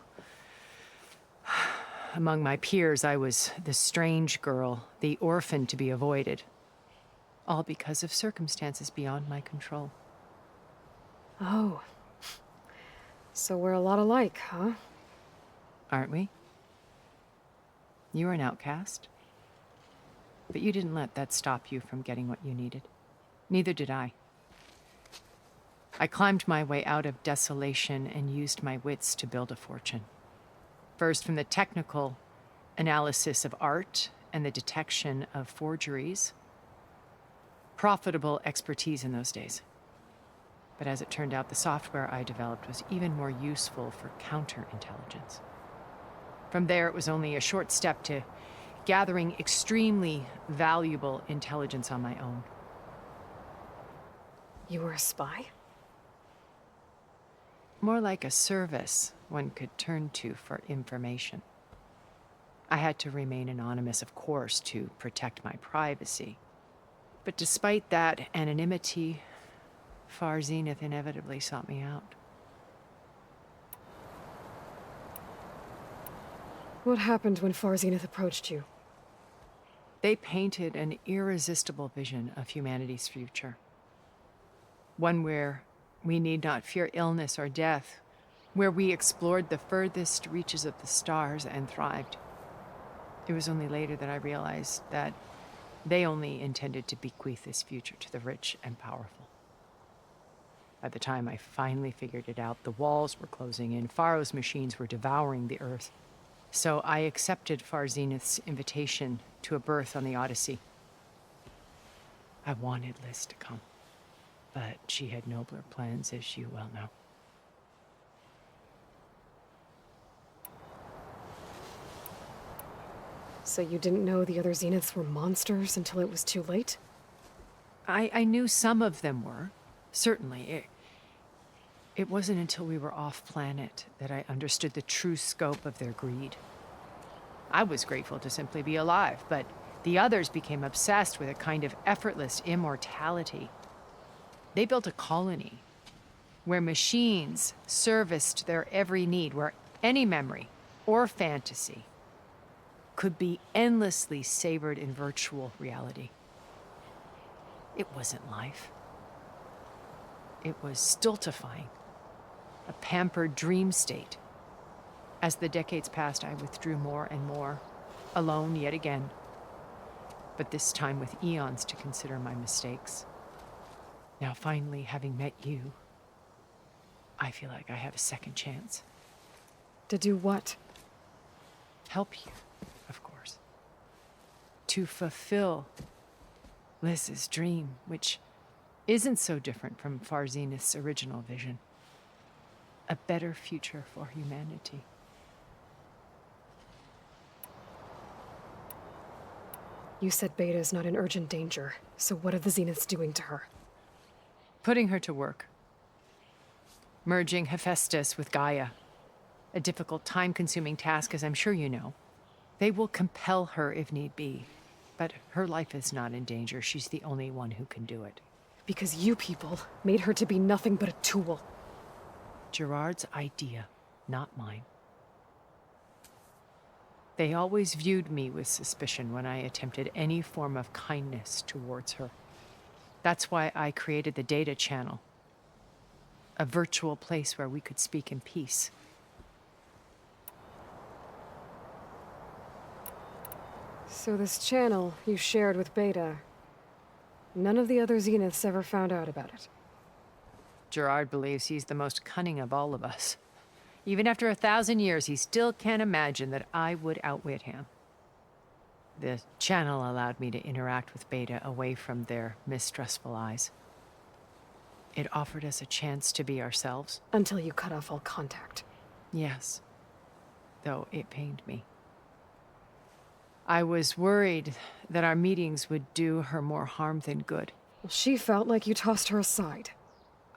Among my peers, I was the strange girl, the orphan to be avoided. All because of circumstances beyond my control. Oh. So we're a lot alike, huh? Aren't we? You were an outcast. But you didn't let that stop you from getting what you needed. Neither did I. I climbed my way out of desolation and used my wits to build a fortune. First, from the technical analysis of art and the detection of forgeries. Profitable expertise in those days. But as it turned out, the software I developed was even more useful for counterintelligence. From there, it was only a short step to gathering extremely valuable intelligence on my own. You were a spy? More like a service one could turn to for information. I had to remain anonymous, of course, to protect my privacy. But despite that anonymity, Far Zenith inevitably sought me out. What happened when Far Zenith approached you? They painted an irresistible vision of humanity's future. One where we need not fear illness or death, where we explored the furthest reaches of the stars and thrived. It was only later that I realized that they only intended to bequeath this future to the rich and powerful. By the time I finally figured it out, the walls were closing in, Pharaoh's machines were devouring the earth. So I accepted Far Zenith's invitation to a berth on the Odyssey. I wanted Liz to come, but she had nobler plans, as you well know. So you didn't know the other Zeniths were monsters until it was too late? I knew some of them were, certainly. It wasn't until we were off-planet that I understood the true scope of their greed. I was grateful to simply be alive, but the others became obsessed with a kind of effortless immortality. They built a colony where machines serviced their every need, where any memory or fantasy could be endlessly savored in virtual reality. It wasn't life. It was stultifying, a pampered dream state. As the decades passed, I withdrew more and more, alone yet again, but this time with eons to consider my mistakes. Now finally, having met you, I feel like I have a second chance. To do what? Help you, of course. To fulfill Liz's dream, which isn't so different from Far Zenith's original vision. A better future for humanity. You said Beta is not in urgent danger, so what are the Zeniths doing to her? Putting her to work. Merging Haphaestus with Gaia. A difficult, time-consuming task, as I'm sure you know. They will compel her if need be, but her life is not in danger. She's the only one who can do it. Because you people made her to be nothing but a tool. Gerard's idea, not mine. They always viewed me with suspicion when I attempted any form of kindness towards her. That's why I created the data channel. A virtual place where we could speak in peace. So this channel you shared with Beta, none of the other Zeniths ever found out about it? Gerard believes he's the most cunning of all of us. Even after 1,000 years, he still can't imagine that I would outwit him. The channel allowed me to interact with Beta away from their mistrustful eyes. It offered us a chance to be ourselves. Until you cut off all contact. Yes. Though it pained me. I was worried that our meetings would do her more harm than good. Well, she felt like you tossed her aside.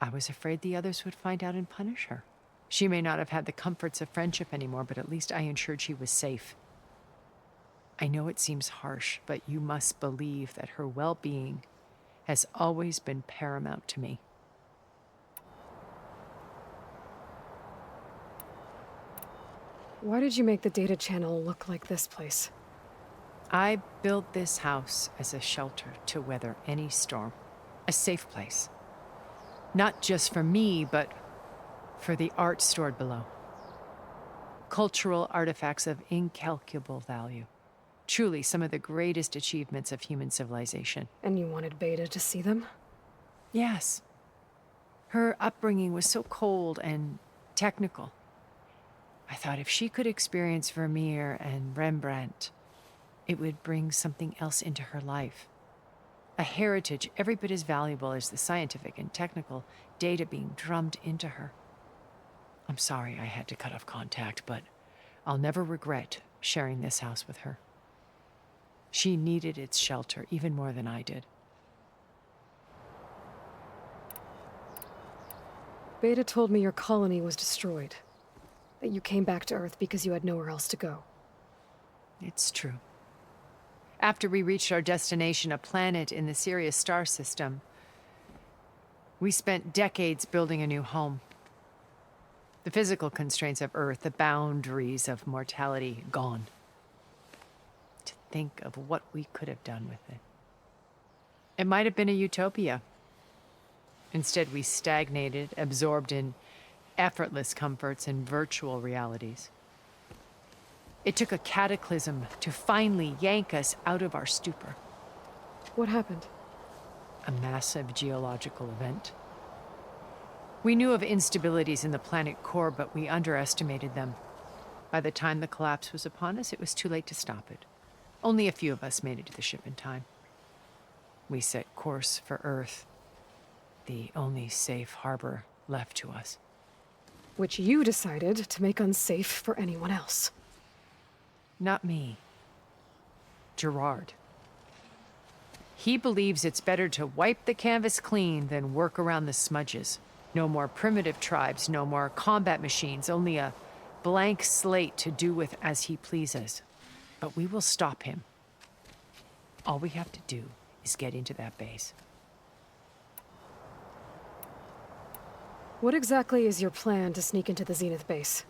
I was afraid the others would find out and punish her. She may not have had the comforts of friendship anymore, but at least I ensured she was safe. I know it seems harsh, but you must believe that her well-being has always been paramount to me. Why did you make the data channel look like this place? I built this house as a shelter to weather any storm. A safe place. Not just for me, but for the art stored below. Cultural artifacts of incalculable value. Truly some of the greatest achievements of human civilization. And you wanted Beta to see them? Yes. Her upbringing was so cold and technical. I thought if she could experience Vermeer and Rembrandt, it would bring something else into her life. A heritage every bit as valuable as the scientific and technical data being drummed into her. I'm sorry I had to cut off contact, but I'll never regret sharing this house with her. She needed its shelter even more than I did. Beta told me your colony was destroyed. That you came back to Earth because you had nowhere else to go. It's true. After we reached our destination, a planet in the Sirius star system, we spent decades building a new home. The physical constraints of Earth, the boundaries of mortality, gone. To think of what we could have done with it. It might have been a utopia. Instead, we stagnated, absorbed in effortless comforts and virtual realities. It took a cataclysm to finally yank us out of our stupor. What happened? A massive geological event. We knew of instabilities in the planet core, but we underestimated them. By the time the collapse was upon us, it was too late to stop it. Only a few of us made it to the ship in time. We set course for Earth, the only safe harbor left to us. Which you decided to make unsafe for anyone else. Not me. Gerard. He believes it's better to wipe the canvas clean than work around the smudges. No more primitive tribes, no more combat machines, only a blank slate to do with as he pleases. But we will stop him. All we have to do is get into that base. What exactly is your plan to sneak into the Zenith base?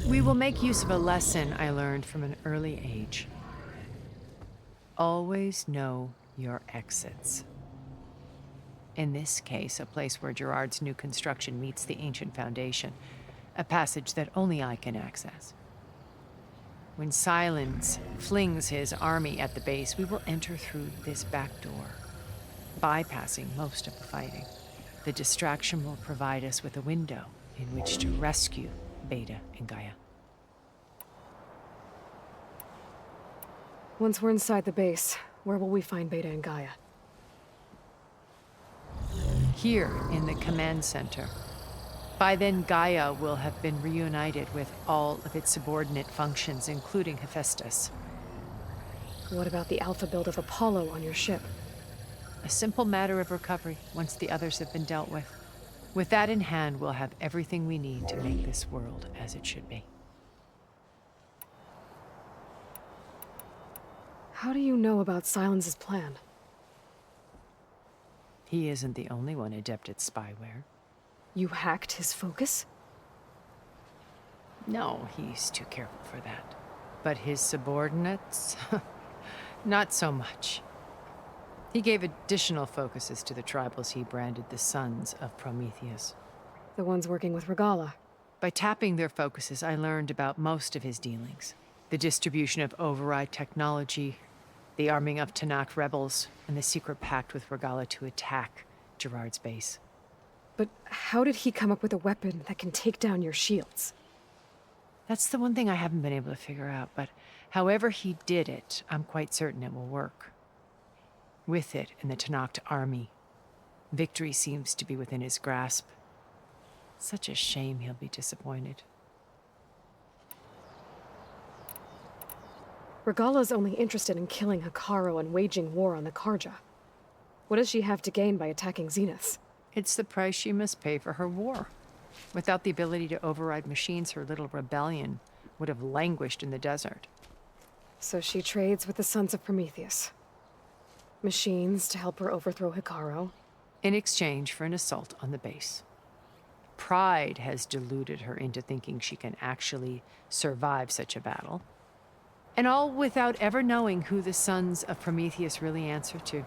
We will make use of a lesson I learned from an early age. Always know your exits. In this case, a place where Gerard's new construction meets the ancient foundation, a passage that only I can access. When Silence flings his army at the base, we will enter through this back door, bypassing most of the fighting. The distraction will provide us with a window in which to rescue Beta and Gaia. Once we're inside the base, where will we find Beta and Gaia? Here in the command center. By then, Gaia will have been reunited with all of its subordinate functions, including Haphaestus. What about the alpha build of Apollo on your ship? A simple matter of recovery once the others have been dealt with. With that in hand, we'll have everything we need to make this world as it should be. How do you know about Silence's plan? He isn't the only one adept at spyware. You hacked his focus? No, he's too careful for that. But his subordinates? Not so much. He gave additional focuses to the tribals he branded the Sons of Prometheus. The ones working with Regala. By tapping their focuses, I learned about most of his dealings. The distribution of override technology, the arming of Tanakh rebels, and the secret pact with Regala to attack Gerard's base. But how did he come up with a weapon that can take down your shields? That's the one thing I haven't been able to figure out, but however he did it, I'm quite certain it will work. With it and the Tanakh army, victory seems to be within his grasp. Such a shame he'll be disappointed. Regala's only interested in killing Hikaru and waging war on the Karja. What does she have to gain by attacking Zeniths? It's the price she must pay for her war. Without the ability to override machines, her little rebellion would have languished in the desert. So she trades with the Sons of Prometheus. Machines to help her overthrow Hikaru. In exchange for an assault on the base. Pride has deluded her into thinking she can actually survive such a battle. And all without ever knowing who the Sons of Prometheus really answer to.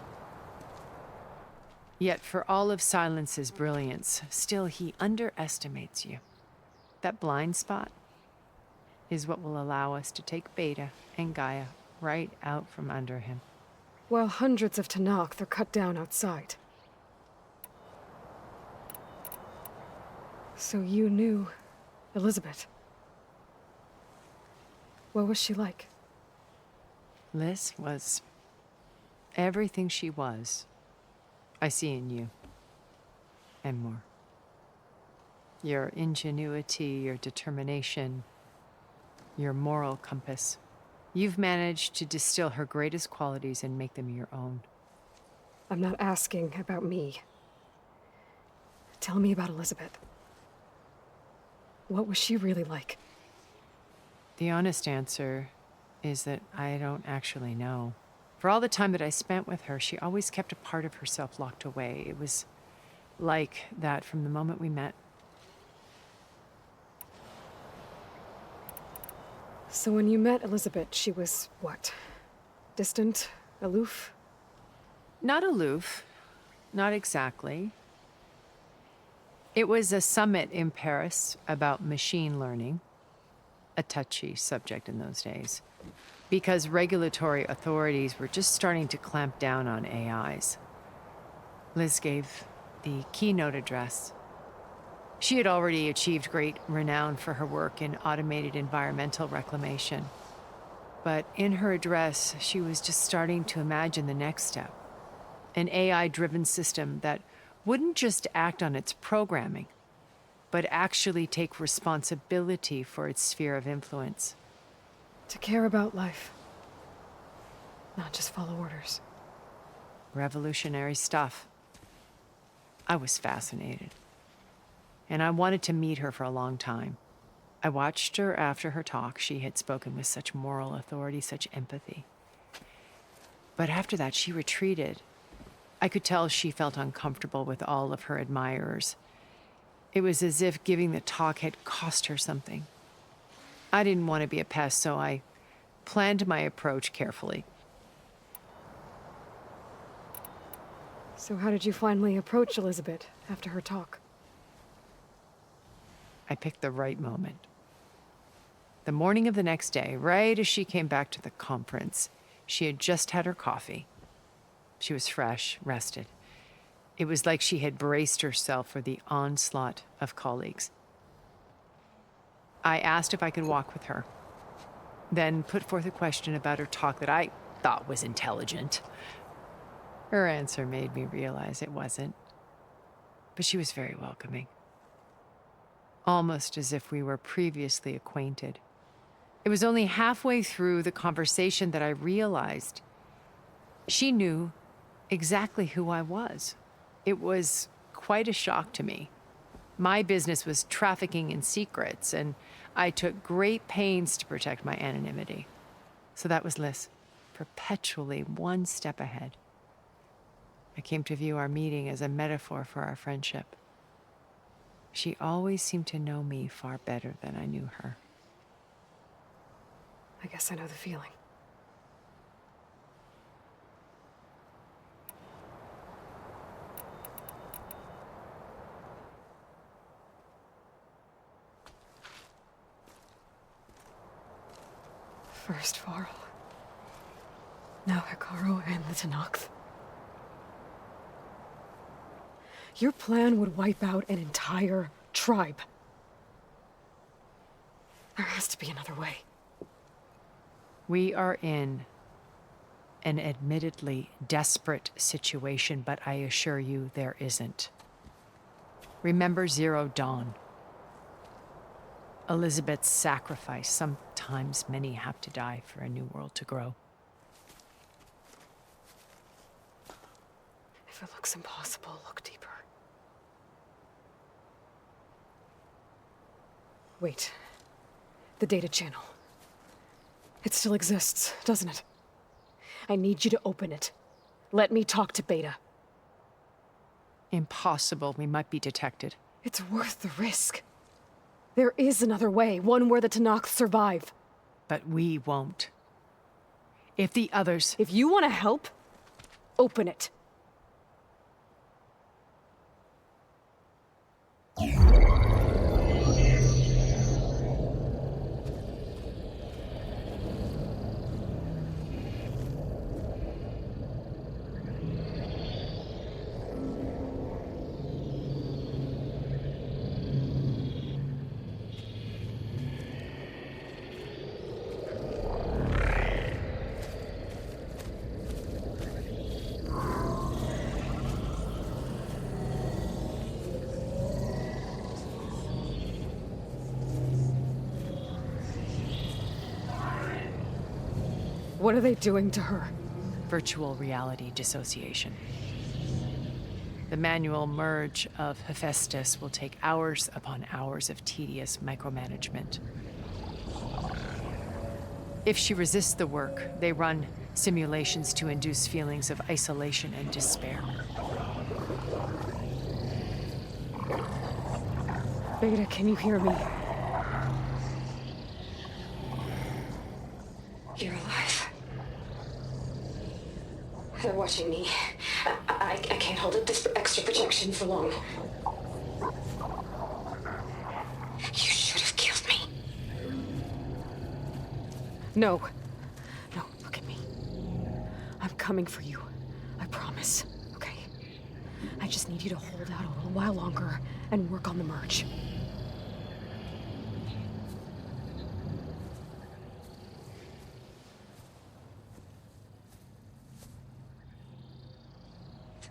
Yet for all of Silence's brilliance, still he underestimates you. That blind spot is what will allow us to take Beta and Gaia right out from under him. While hundreds of Tenakth are cut down outside. So you knew Elizabeth. What was she like? Liz was everything she was. I see in you. And more. Your ingenuity, your determination, your moral compass. You've managed to distill her greatest qualities and make them your own. I'm not asking about me. Tell me about Elizabeth. What was she really like? The honest answer is that I don't actually know. For all the time that I spent with her, she always kept a part of herself locked away. It was like that from the moment we met. So when you met Elizabeth, she was what? Distant? Aloof? Not aloof. Not exactly. It was a summit in Paris about machine learning. A touchy subject in those days. Because regulatory authorities were just starting to clamp down on AIs. Liz gave the keynote address. She had already achieved great renown for her work in automated environmental reclamation. But in her address, she was just starting to imagine the next step. An AI-driven system that wouldn't just act on its programming, but actually take responsibility for its sphere of influence. To care about life. Not just follow orders. Revolutionary stuff. I was fascinated. And I wanted to meet her for a long time. I watched her after her talk. She had spoken with such moral authority, such empathy. But after that, she retreated. I could tell she felt uncomfortable with all of her admirers. It was as if giving the talk had cost her something. I didn't want to be a pest, so I planned my approach carefully. So how did you finally approach Elizabeth after her talk? I picked the right moment. The morning of the next day, right as she came back to the conference, she had just had her coffee. She was fresh, rested. It was like she had braced herself for the onslaught of colleagues. I asked if I could walk with her, then put forth a question about her talk that I thought was intelligent. Her answer made me realize it wasn't, but she was very welcoming. Almost as if we were previously acquainted. It was only halfway through the conversation that I realized she knew exactly who I was. It was quite a shock to me. My business was trafficking in secrets, and I took great pains to protect my anonymity. So that was Liz, perpetually one step ahead. I came to view our meeting as a metaphor for our friendship. She always seemed to know me far better than I knew her. I guess I know the feeling. First Varl. Now Hikaru and the Tenakth. Your plan would wipe out an entire tribe. There has to be another way. We are in an admittedly desperate situation, but I assure you there isn't. Remember Zero Dawn. Elizabeth's sacrifice. Sometimes many have to die for a new world to grow. If If it looks impossible, look deeper. Wait. The data channel. It still exists, doesn't it? I need you to open it. Let me talk to Beta. Impossible. We might be detected. It's worth the risk. There is another way, one where the Tenakth survive. But we won't. If the others... If you want to help, open it. What are they doing to her? Virtual reality dissociation. The manual merge of Haphaestus will take hours upon hours of tedious micromanagement. If she resists the work, they run simulations to induce feelings of isolation and despair. Beta, can you hear me? You're alive. They're watching me. I can't hold up this extra projection for long. You should have killed me. No. No, look at me. I'm coming for you. I promise, okay? I just need you to hold out a little while longer and work on the merge.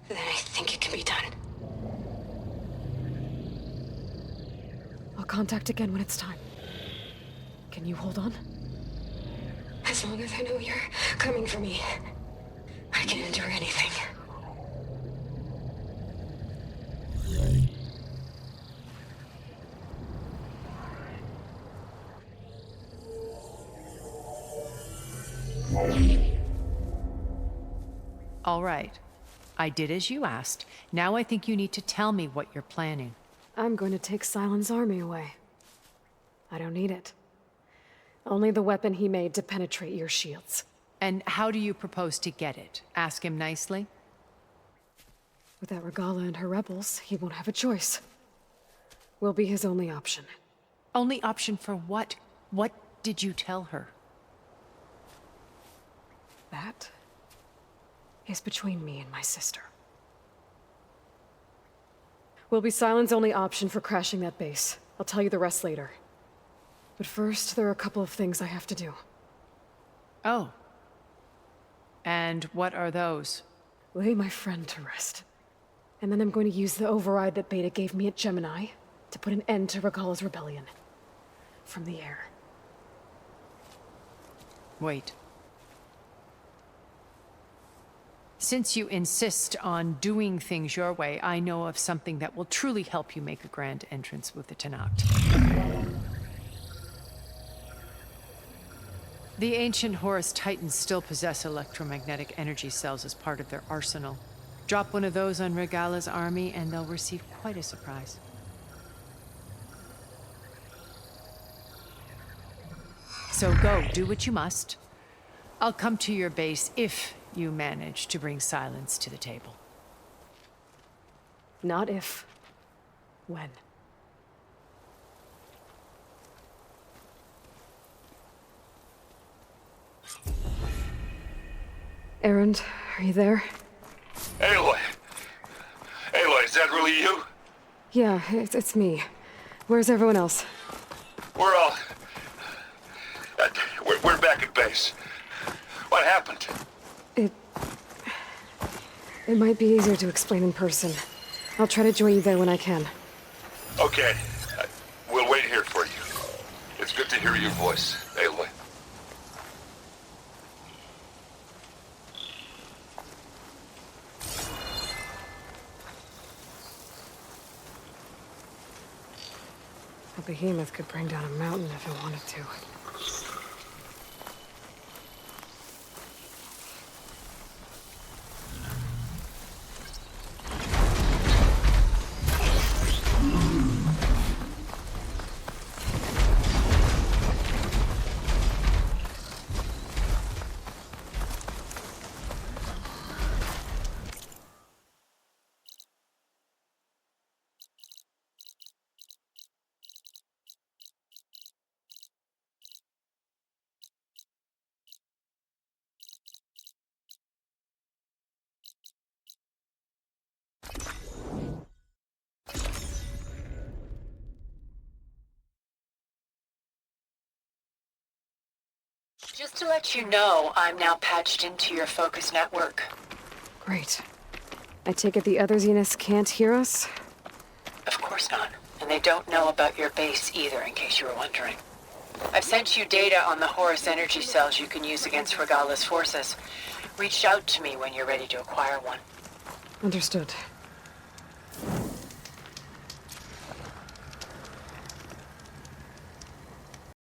Then I think it can be done. I'll contact again when it's time. Can you hold on? As long as I know you're coming for me, I can endure anything. All right. I did as you asked. Now I think you need to tell me what you're planning. I'm going to take Silent's army away. I don't need it. Only the weapon he made to penetrate your shields. And how do you propose to get it? Ask him nicely? Without Regala and her rebels, he won't have a choice. We'll be his only option. Only option for what? What did you tell her? That is between me and my sister. Will be Silent's only option for crashing that base. I'll tell you the rest later. But first, there are a couple of things I have to do. Oh. And what are those? Lay my friend to rest. And then I'm going to use the override that Beta gave me at Gemini to put an end to Regala's rebellion. From the air. Wait. Since you insist on doing things your way, I know of something that will truly help you make a grand entrance with the Tenakth. The ancient Horus Titans still possess electromagnetic energy cells as part of their arsenal. Drop one of those on Regala's army and they'll receive quite a surprise. So go, do what you must. I'll come to your base if you manage to bring silence to the table. Not if. When. Erend, are you there? Aloy! Aloy, is that really you? Yeah, it's me. Where's everyone else? We're all... we're back at base. What happened? It might be easier to explain in person. I'll try to join you there when I can. Okay. We'll wait here for you. It's good to hear your voice, Aloy. A behemoth could bring down a mountain if it wanted to. Just to let you know, I'm now patched into your focus network. Great. I take it the other Zeniths can't hear us? Of course not. And they don't know about your base either, in case you were wondering. I've sent you data on the Horus energy cells you can use against Regala's forces. Reach out to me when you're ready to acquire one. Understood.